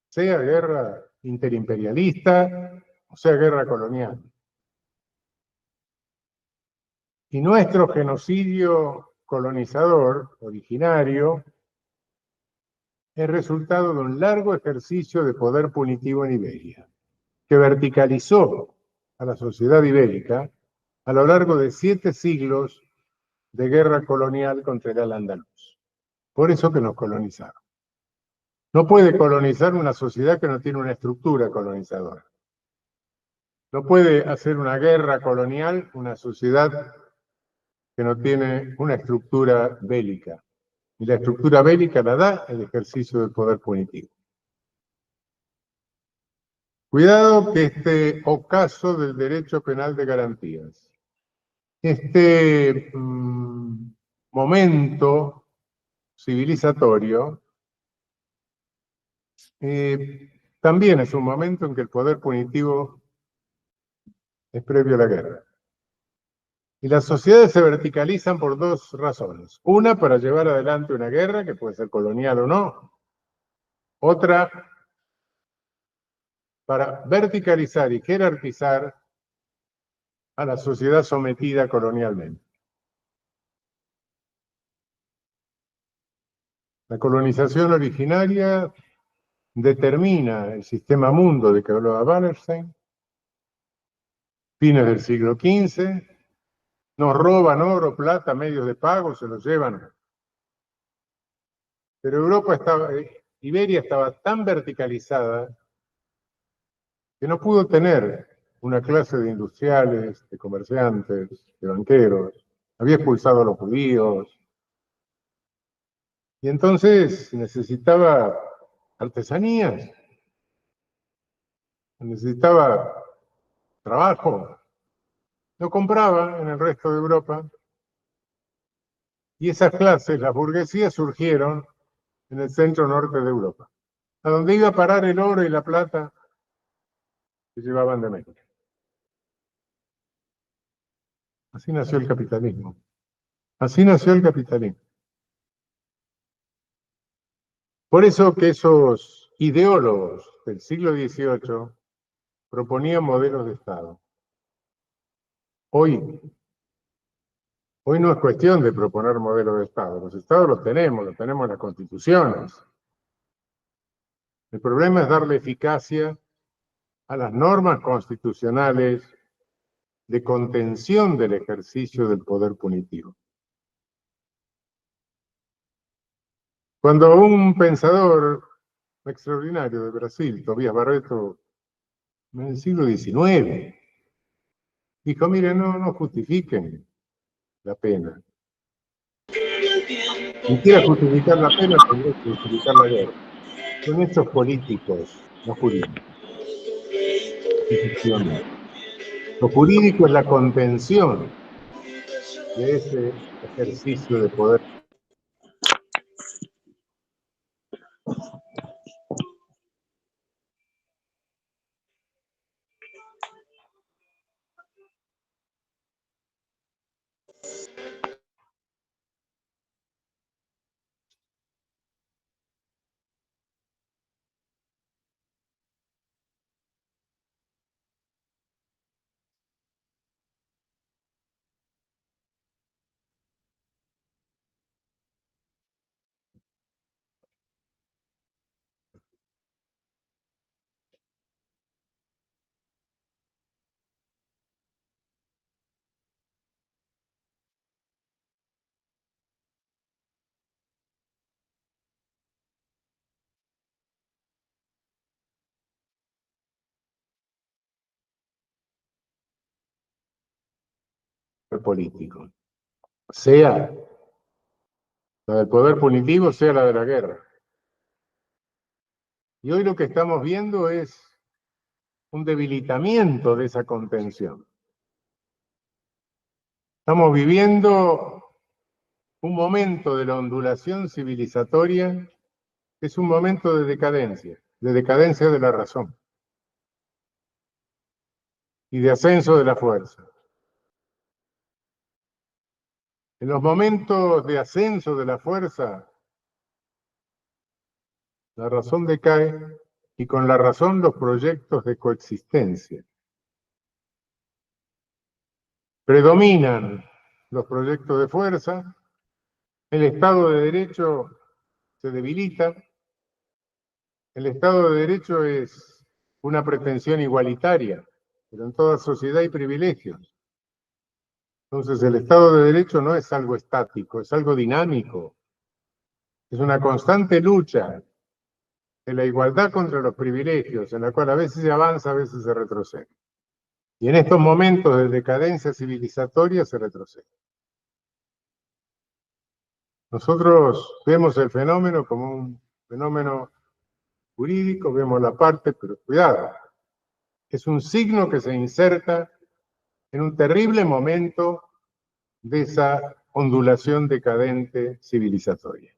Sea guerra interimperialista o sea guerra colonial. Y nuestro genocidio colonizador originario es resultado de un largo ejercicio de poder punitivo en Iberia, que verticalizó a la sociedad ibérica a lo largo de 7 siglos de guerra colonial contra el Al-Ándalus. Por eso que nos colonizaron. No puede colonizar una sociedad que no tiene una estructura colonizadora. No puede hacer una guerra colonial una sociedad que no tiene una estructura bélica. Y la estructura bélica la da el ejercicio del poder punitivo. Cuidado que este ocaso del derecho penal de garantías, este momento civilizatorio, también es un momento en que el poder punitivo es previo a la guerra. Y las sociedades se verticalizan por 2 razones. Una, para llevar adelante una guerra, que puede ser colonial o no. Otra, para verticalizar y jerarquizar a la sociedad sometida colonialmente. La colonización originaria determina el sistema mundo de que hablaba Wallerstein, fines del siglo XV, nos roban oro, plata, medios de pago, se los llevan. Pero Europa Iberia estaba tan verticalizada que no pudo tener una clase de industriales, de comerciantes, de banqueros. Había expulsado a los judíos. Y entonces necesitaba artesanías, necesitaba trabajo. Lo compraba en el resto de Europa. Y esas clases, las burguesías, surgieron en el centro norte de Europa, a donde iba a parar el oro y la plata que llevaban de México. Así nació el capitalismo. Así nació el capitalismo. Por eso que esos ideólogos del siglo XVIII proponían modelos de Estado. Hoy no es cuestión de proponer modelos de Estado. Los Estados los tenemos en las constituciones. El problema es darle eficacia a las normas constitucionales de contención del ejercicio del poder punitivo. Cuando un pensador extraordinario de Brasil, Tobías Barreto, en el siglo XIX, dijo, mire, no justifiquen la pena. Quien quiera justificar la pena tendría que justificar la guerra. Son hechos políticos, no jurídicos. Efectivamente. Lo jurídico es la contención de ese ejercicio de poder. Político, sea la del poder punitivo, sea la de la guerra. Y hoy lo que estamos viendo es un debilitamiento de esa contención. Estamos viviendo un momento de la ondulación civilizatoria que es un momento de decadencia de la razón y de ascenso de la fuerza. En los momentos de ascenso de la fuerza, la razón decae y con la razón los proyectos de coexistencia. Predominan los proyectos de fuerza, el Estado de Derecho se debilita, el Estado de Derecho es una pretensión igualitaria, pero en toda sociedad hay privilegios. Entonces el Estado de Derecho no es algo estático, es algo dinámico. Es una constante lucha de la igualdad contra los privilegios, en la cual a veces se avanza, a veces se retrocede. Y en estos momentos de decadencia civilizatoria se retrocede. Nosotros vemos el fenómeno como un fenómeno jurídico, vemos la parte, pero cuidado, es un signo que se inserta en un terrible momento de esa ondulación decadente civilizatoria.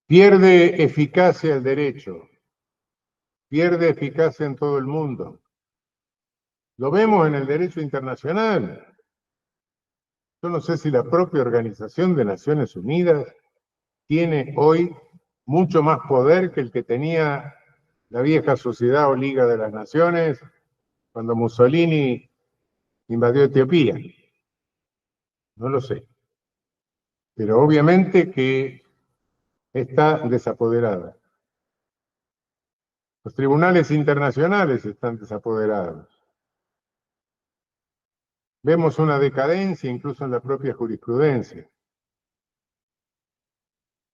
Pierde eficacia el derecho, pierde eficacia en todo el mundo. Lo vemos en el derecho internacional. Yo no sé si la propia Organización de Naciones Unidas tiene hoy mucho más poder que el que tenía la vieja sociedad o Liga de las Naciones cuando Mussolini invadió Etiopía. No lo sé. Pero obviamente que está desapoderada. Los tribunales internacionales están desapoderados. Vemos una decadencia incluso en la propia jurisprudencia.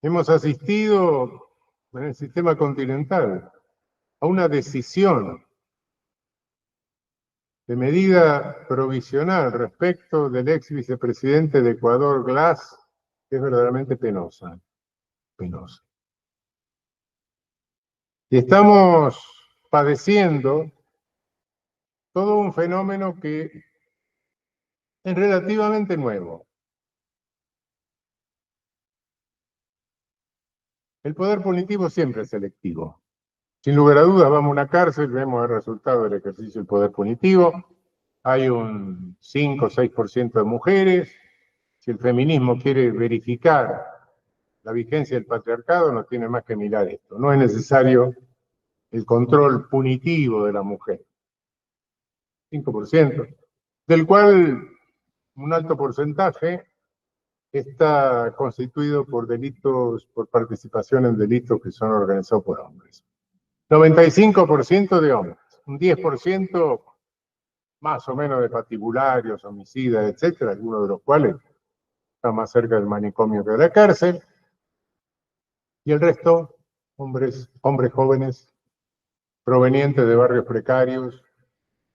hemos asistido en el sistema continental a una decisión de medida provisional respecto del ex vicepresidente de Ecuador, Glass, que es verdaderamente penosa. Penosa. Y estamos padeciendo todo un fenómeno que es relativamente nuevo. El poder punitivo siempre es selectivo. Sin lugar a dudas, vamos a una cárcel, vemos el resultado del ejercicio del poder punitivo. Hay un 5 o 6% de mujeres. Si el feminismo quiere verificar la vigencia del patriarcado, no tiene más que mirar esto. No es necesario el control punitivo de la mujer. 5%, del cual un alto porcentaje está constituido por delitos, por participación en delitos que son organizados por hombres. 95% de hombres, un 10% más o menos de patibularios, homicidas, etcétera, algunos de los cuales están más cerca del manicomio que de la cárcel, y el resto, hombres jóvenes, provenientes de barrios precarios,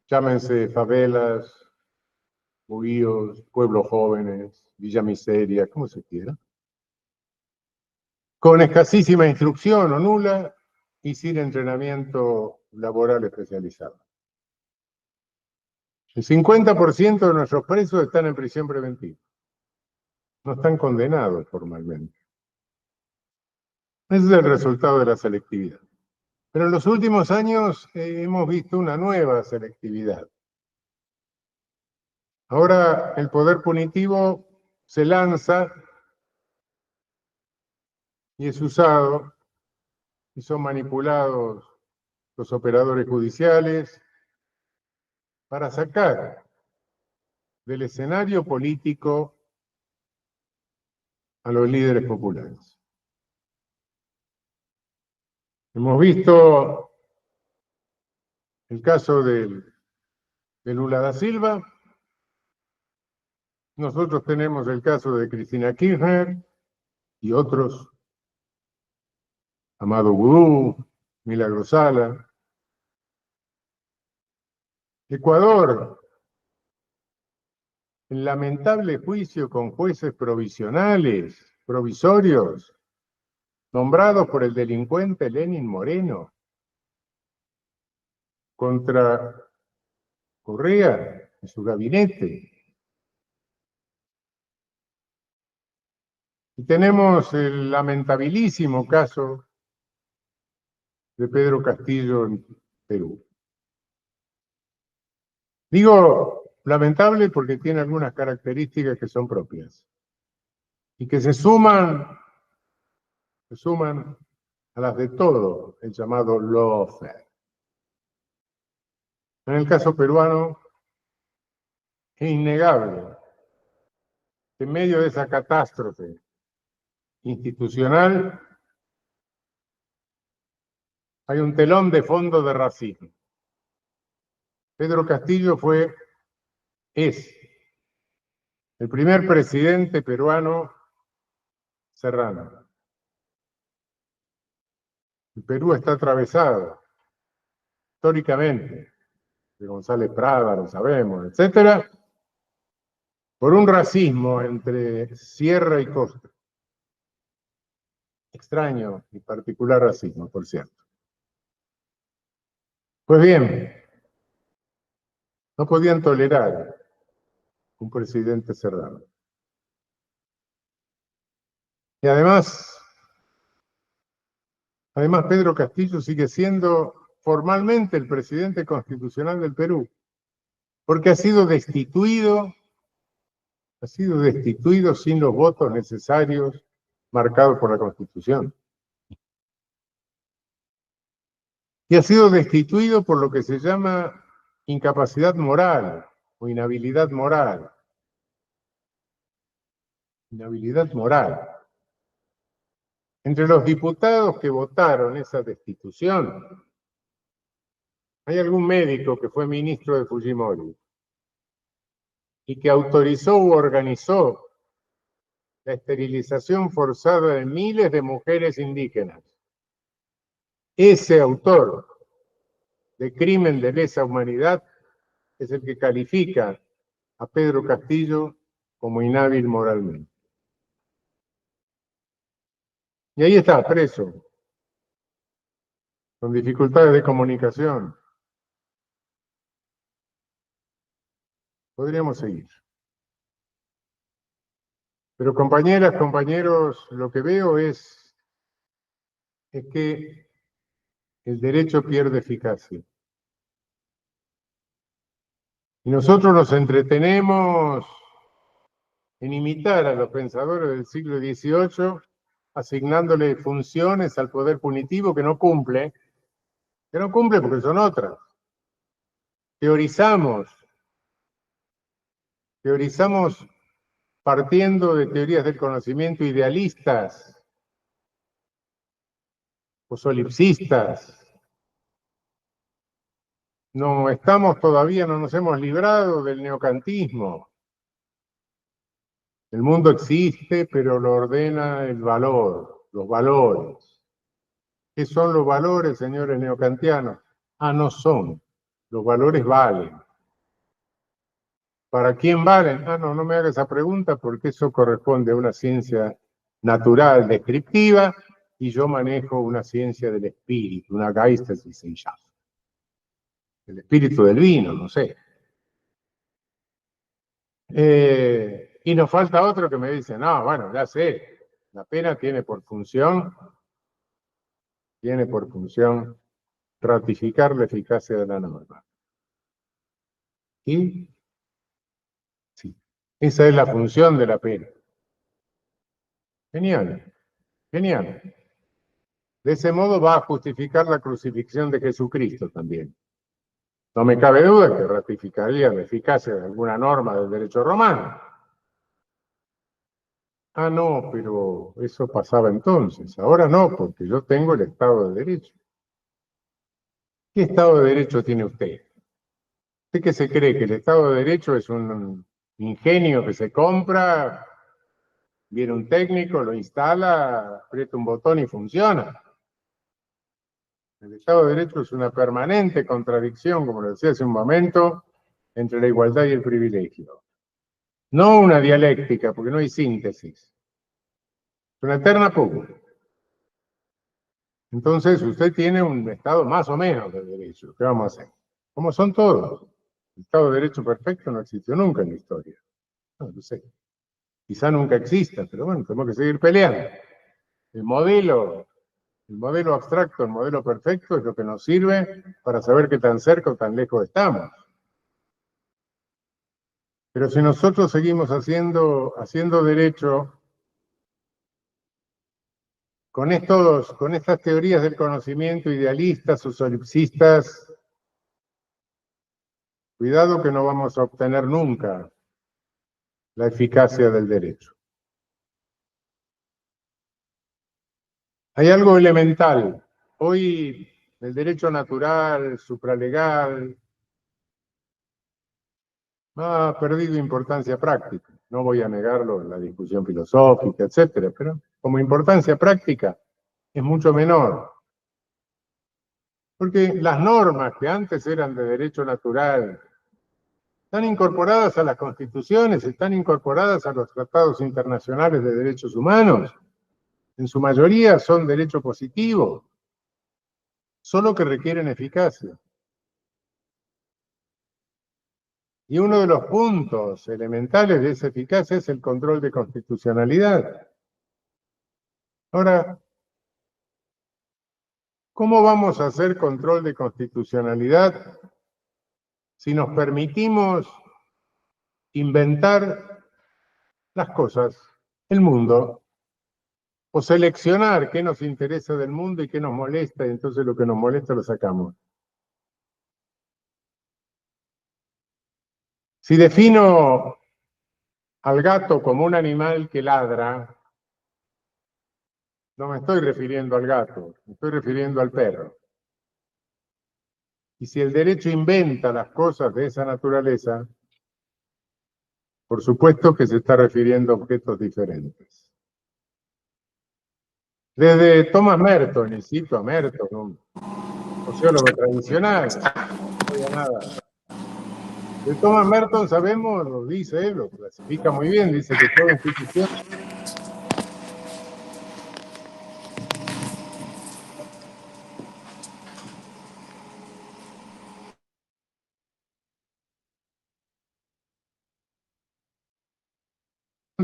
llámense favelas, buíos, pueblos jóvenes, Villa Miseria, como se quiera, con escasísima instrucción o nula y sin entrenamiento laboral especializado. El 50% de nuestros presos están en prisión preventiva. No están condenados formalmente. Ese es el resultado de la selectividad. Pero en los últimos años hemos visto una nueva selectividad. Ahora el poder punitivo se lanza y es usado y son manipulados los operadores judiciales para sacar del escenario político a los líderes populares. Hemos visto el caso de Lula da Silva. Nosotros tenemos el caso de Cristina Kirchner y otros, Amado Gudú, Milagro Sala. Ecuador, el lamentable juicio con jueces provisionales, provisorios, nombrados por el delincuente Lenín Moreno contra Correa y su gabinete. Y tenemos el lamentabilísimo caso de Pedro Castillo en Perú. Digo lamentable porque tiene algunas características que son propias y que se suman a las de todo el llamado lawfare. En el caso peruano es innegable que en medio de esa catástrofe institucional hay un telón de fondo de racismo. Pedro Castillo es el primer presidente peruano serrano. El Perú está atravesado históricamente, de González Prada, lo sabemos, etcétera, por un racismo entre sierra y costa. Extraño y particular racismo, por cierto. Pues bien, no podían tolerar un presidente serrano. Y además Pedro Castillo sigue siendo formalmente el presidente constitucional del Perú, porque ha sido destituido sin los votos necesarios marcados por la Constitución. Y ha sido destituido por lo que se llama incapacidad moral o inhabilidad moral. Inhabilidad moral. Entre los diputados que votaron esa destitución, hay algún médico que fue ministro de Fujimori y que autorizó u organizó la esterilización forzada de miles de mujeres indígenas. Ese autor de crimen de lesa humanidad es el que califica a Pedro Castillo como inhábil moralmente. Y ahí está, preso, con dificultades de comunicación. Podríamos seguir. Pero compañeras, compañeros, lo que veo es que el derecho pierde eficacia. Y nosotros nos entretenemos en imitar a los pensadores del siglo XVIII, asignándole funciones al poder punitivo que no cumple porque son otras. Teorizamos partiendo de teorías del conocimiento idealistas o solipsistas. No nos hemos librado del neocantismo. El mundo existe, pero lo ordena el valor, los valores. ¿Qué son los valores, señores neocantianos? No son. Los valores valen. ¿Para quién valen? No me haga esa pregunta porque eso corresponde a una ciencia natural, descriptiva, y yo manejo una ciencia del espíritu, una Geisteswissenschaft. El espíritu del vino, no sé. Y nos falta otro que me dice, no, bueno, ya sé, la pena tiene por función ratificar la eficacia de la norma. Y sí, esa es la función de la pena. Genial, genial. De ese modo va a justificar la crucifixión de Jesucristo también. No me cabe duda que ratificaría la eficacia de alguna norma del derecho romano. No, pero eso pasaba entonces. Ahora no, porque yo tengo el Estado de Derecho. ¿Qué Estado de Derecho tiene usted? ¿Usted qué se cree? ¿Que el Estado de Derecho es un ingenio que se compra, viene un técnico, lo instala, aprieta un botón y funciona? El Estado de Derecho es una permanente contradicción, como lo decía hace un momento, entre la igualdad y el privilegio. No una dialéctica, porque no hay síntesis. Es una eterna pugna. Entonces, usted tiene un Estado más o menos de derecho. ¿Qué vamos a hacer? Como son todos. El Estado de Derecho perfecto no existió nunca en la historia. No lo sé. Quizá nunca exista, pero bueno, tenemos que seguir peleando. El modelo abstracto, el modelo perfecto es lo que nos sirve para saber qué tan cerca o tan lejos estamos. Pero si nosotros seguimos haciendo derecho con estas teorías del conocimiento idealistas o solipsistas, cuidado que no vamos a obtener nunca la eficacia del derecho. Hay algo elemental. Hoy el derecho natural, supralegal, ha perdido importancia práctica. No voy a negarlo en la discusión filosófica, etcétera, pero como importancia práctica es mucho menor. Porque las normas que antes eran de derecho natural están incorporadas a las constituciones, están incorporadas a los tratados internacionales de derechos humanos. En su mayoría son derecho positivo, solo que requieren eficacia. Y uno de los puntos elementales de esa eficacia es el control de constitucionalidad. Ahora, ¿cómo vamos a hacer control de constitucionalidad si nos permitimos inventar las cosas, el mundo, o seleccionar qué nos interesa del mundo y qué nos molesta, y entonces lo que nos molesta lo sacamos? Si defino al gato como un animal que ladra, no me estoy refiriendo al gato, me estoy refiriendo al perro. Y si el derecho inventa las cosas de esa naturaleza, Por supuesto que se está refiriendo a objetos diferentes. Desde Thomas Merton, y cito a Merton, un sociólogo tradicional, no digo nada. De Thomas Merton sabemos, lo dice él, lo clasifica muy bien, dice que toda institución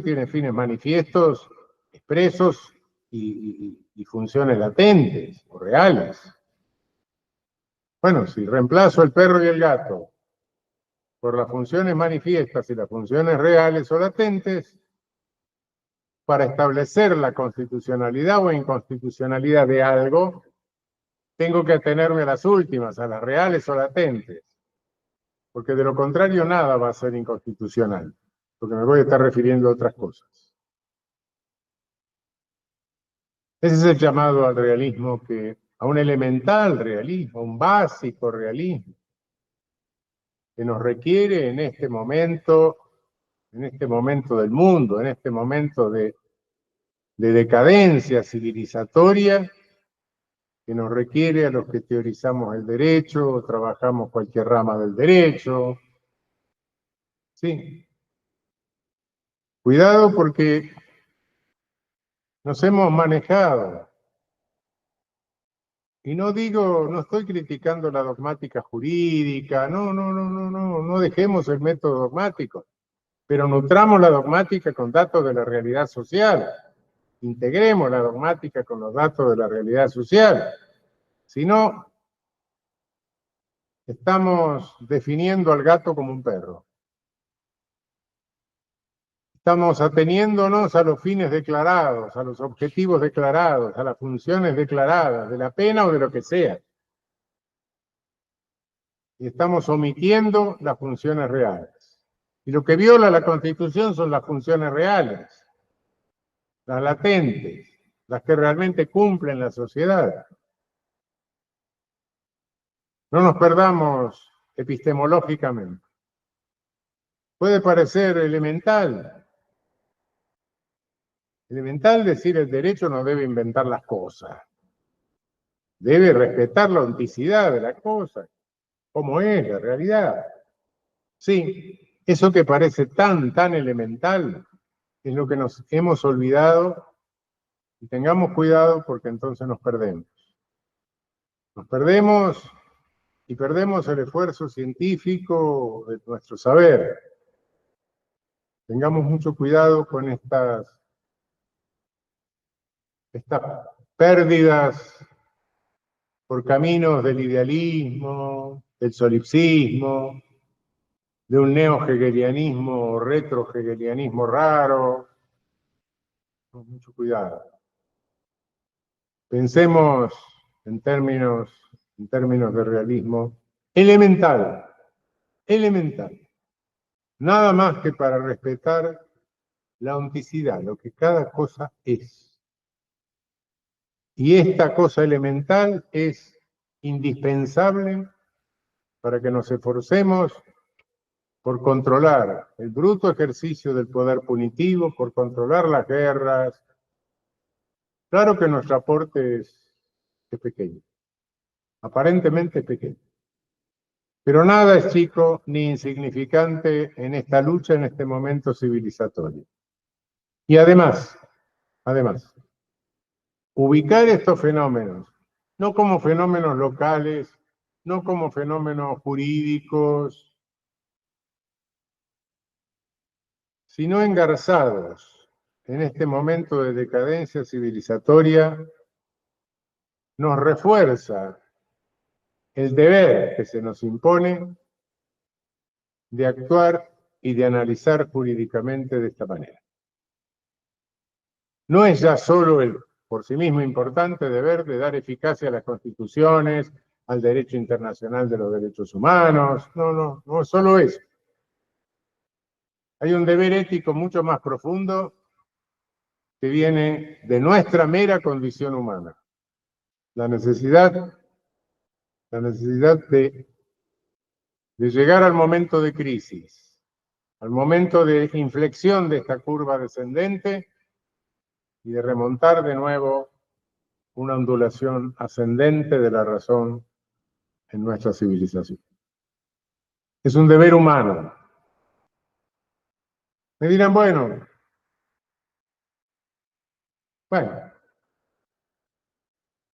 tiene fines manifiestos, expresos y funciones latentes o reales. Bueno, si reemplazo el perro y el gato por las funciones manifiestas y las funciones reales o latentes, para establecer la constitucionalidad o inconstitucionalidad de algo, tengo que atenerme a las últimas, a las reales o latentes, porque de lo contrario nada va a ser inconstitucional, porque me voy a estar refiriendo a otras cosas. Ese es el llamado al realismo, a un elemental realismo, un básico realismo, que nos requiere en este momento del mundo, en este momento de decadencia civilizatoria, que nos requiere a los que teorizamos el derecho, o trabajamos cualquier rama del derecho. Sí. Cuidado porque nos hemos manejado. Y no estoy criticando la dogmática jurídica, no dejemos el método dogmático, pero nutramos la dogmática con datos de la realidad social. Integremos la dogmática con los datos de la realidad social. Si no, estamos definiendo al gato como un perro. Estamos ateniéndonos a los fines declarados, a los objetivos declarados, a las funciones declaradas, de la pena o de lo que sea. Y estamos omitiendo las funciones reales. Y lo que viola la Constitución son las funciones reales, las latentes, las que realmente cumplen la sociedad. No nos perdamos epistemológicamente. Puede parecer elemental decir el derecho no debe inventar las cosas. Debe respetar la autenticidad de las cosas, como es la realidad. Sí, eso que parece tan elemental es lo que nos hemos olvidado, y tengamos cuidado porque entonces nos perdemos. Nos perdemos y perdemos el esfuerzo científico de nuestro saber. Tengamos mucho cuidado con estas pérdidas por caminos del idealismo, del solipsismo, de un neo-hegelianismo o retro-hegelianismo raro. Mucho cuidado. Pensemos en términos de realismo elemental. Nada más que para respetar la autenticidad, lo que cada cosa es. Y esta cosa elemental es indispensable para que nos esforcemos por controlar el bruto ejercicio del poder punitivo, por controlar las guerras. Claro que nuestro aporte es pequeño, aparentemente es pequeño, pero nada es chico ni insignificante en esta lucha, en este momento civilizatorio. Y además, ubicar estos fenómenos, no como fenómenos locales, no como fenómenos jurídicos, sino engarzados en este momento de decadencia civilizatoria, nos refuerza el deber que se nos impone de actuar y de analizar jurídicamente de esta manera. No es ya solo el por sí mismo importante deber de dar eficacia a las constituciones, al derecho internacional de los derechos humanos, no es solo eso. Hay un deber ético mucho más profundo que viene de nuestra mera condición humana. La necesidad de llegar al momento de crisis al momento de inflexión de esta curva descendente y de remontar de nuevo una ondulación ascendente de la razón en nuestra civilización. Es un deber humano. Me dirán, bueno,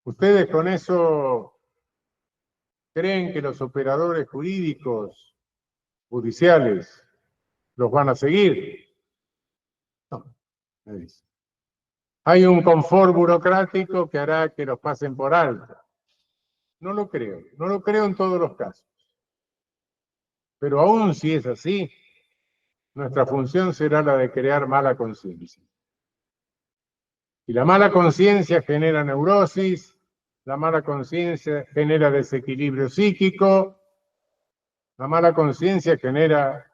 ustedes con eso creen que los operadores jurídicos, judiciales, los van a seguir. No, me dice. Hay un confort burocrático que hará que los pasen por alto. No lo creo en todos los casos. Pero aún si es así, nuestra función será la de crear mala conciencia. Y la mala conciencia genera neurosis, la mala conciencia genera desequilibrio psíquico, la mala conciencia genera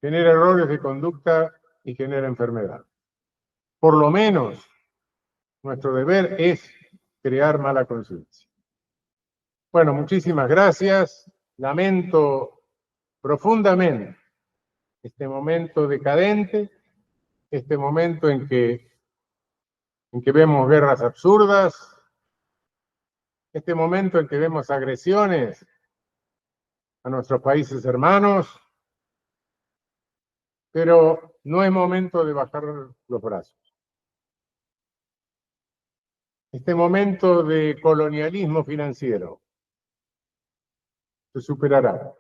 errores de conducta y genera enfermedad. Por lo menos, nuestro deber es crear mala conciencia. Bueno, muchísimas gracias. Lamento profundamente este momento decadente, este momento en que vemos guerras absurdas, este momento en que vemos agresiones a nuestros países hermanos, pero no es momento de bajar los brazos. Este momento de colonialismo financiero se superará.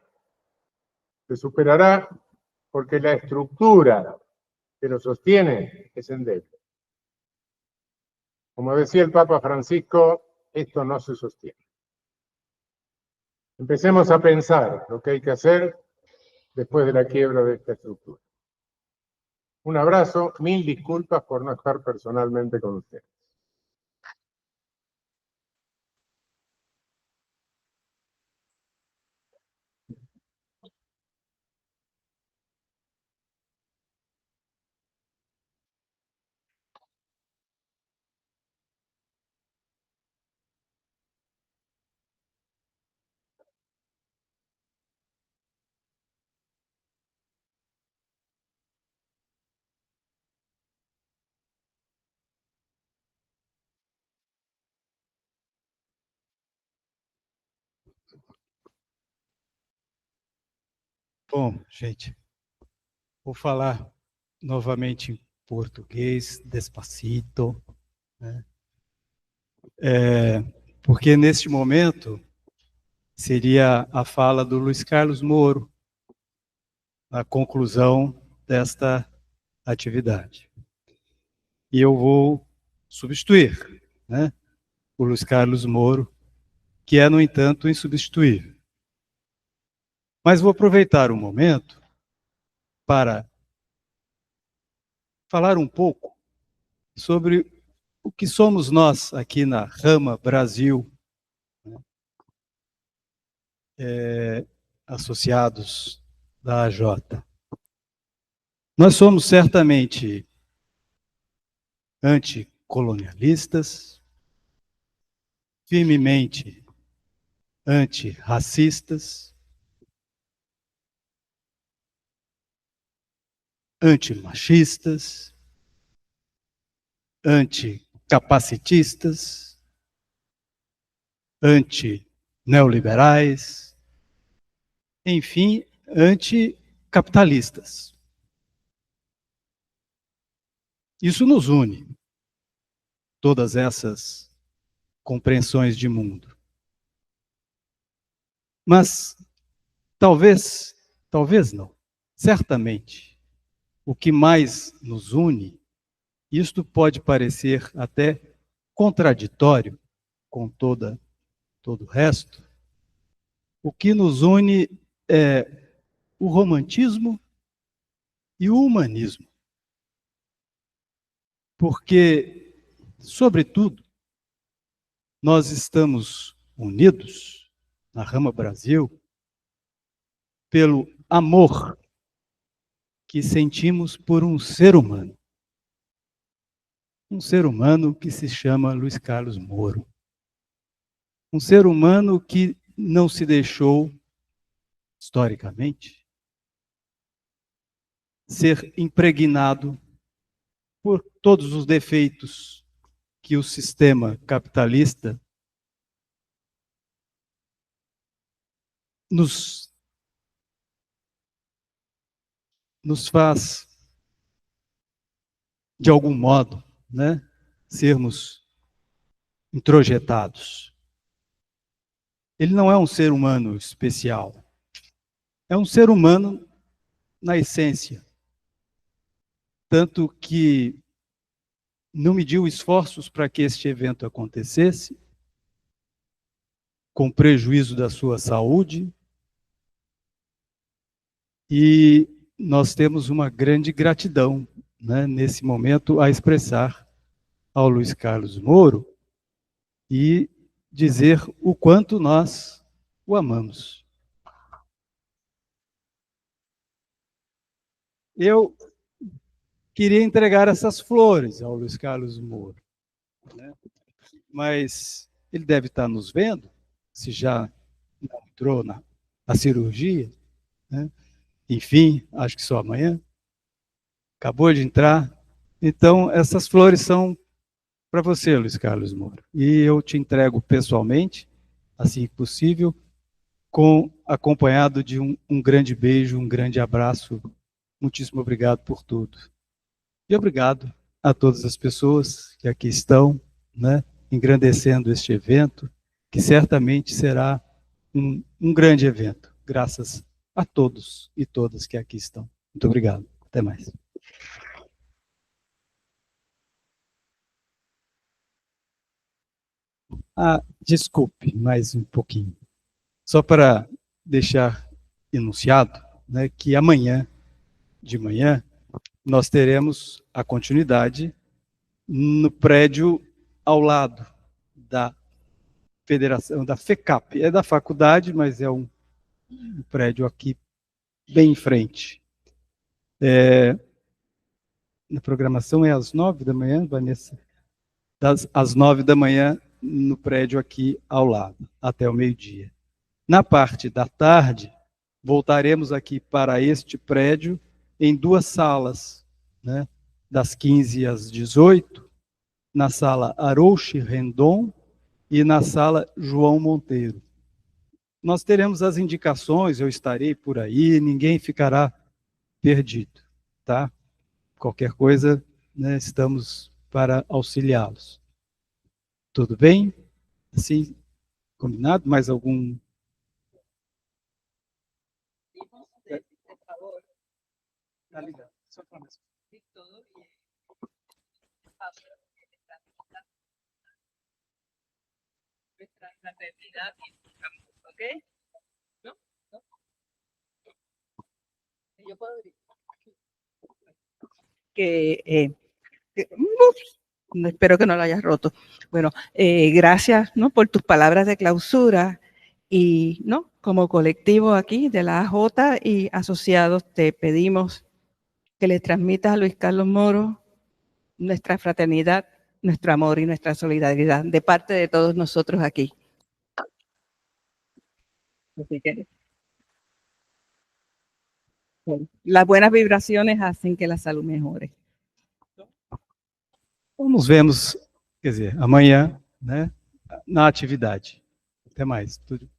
Se superará porque la estructura que lo sostiene es endeble. Como decía el Papa Francisco, esto no se sostiene. Empecemos a pensar lo que hay que hacer después de la quiebra de esta estructura. Un abrazo, mil disculpas por no estar personalmente con ustedes. Bom, gente, vou falar novamente em português, despacito, né? Porque neste momento seria a fala do Luiz Carlos Moro, na conclusão desta atividade. E eu vou substituir, né, o Luiz Carlos Moro, que é, no entanto, insubstituível. Mas vou aproveitar o momento para falar um pouco sobre o que somos nós aqui na Rama Brasil, né, associados da AJ. Nós somos certamente anticolonialistas, firmemente antirracistas, antimachistas, anticapacitistas, antineoliberais, enfim, anticapitalistas. Isso nos une, todas essas compreensões de mundo. Mas talvez não, certamente, o que mais nos une, isto pode parecer até contraditório com todo o resto, o que nos une é o romantismo e o humanismo. Porque, sobretudo, nós estamos unidos na Rama Brasil pelo amor que sentimos por um ser humano que se chama Luiz Carlos Moro. Um ser humano que não se deixou, historicamente, ser impregnado por todos os defeitos que o sistema capitalista nos faz, de algum modo, né, sermos introjetados. Ele não é um ser humano especial. É um ser humano na essência. Tanto que não mediu esforços para que este evento acontecesse, com prejuízo da sua saúde. E nós temos uma grande gratidão, né, nesse momento, a expressar ao Luiz Carlos Moro e dizer o quanto nós o amamos. Eu queria entregar essas flores ao Luiz Carlos Moro, né? Mas ele deve estar nos vendo, se já não entrou na cirurgia, né? Enfim, acho que só amanhã. Acabou de entrar. Então, essas flores são para você, Luiz Carlos Moro. E eu te entrego pessoalmente, assim que possível, acompanhado de um grande beijo, um grande abraço. Muitíssimo obrigado por tudo. E obrigado a todas as pessoas que aqui estão, né, engrandecendo este evento, que certamente será um grande evento, graças a todos e todas que aqui estão. Muito obrigado. Até mais. Desculpe, mais um pouquinho. Só para deixar enunciado, né, que amanhã, de manhã, nós teremos a continuidade no prédio ao lado da Federação, da FECAP. É da faculdade, mas é um prédio aqui bem em frente. A programação é às 9 da manhã, Vanessa? Às 9 da manhã, no prédio aqui ao lado, até o meio-dia. Na parte da tarde, voltaremos aqui para este prédio em 2 salas, né? Das 15 às 18, na sala Arouche Rendon e na sala João Monteiro. Nós teremos as indicações, eu estarei por aí, ninguém ficará perdido, tá? Qualquer coisa, né, estamos para auxiliá-los. Tudo bem? Assim, combinado? Mais algum? Tá ligado. Só para mais. ¿Ok? ¿No? Yo puedo ir. Espero que no lo hayas roto. Bueno, gracias, ¿no?, por tus palabras de clausura y, ¿no?, como colectivo aquí de la AJ y asociados te pedimos que le transmitas a Luis Carlos Moro nuestra fraternidad, nuestro amor y nuestra solidaridad de parte de todos nosotros aquí. Así que, las buenas vibraciones hacen que la salud mejore. Nos vemos, quer dizer, amanhã, né, na atividade. Até mais. Tudo.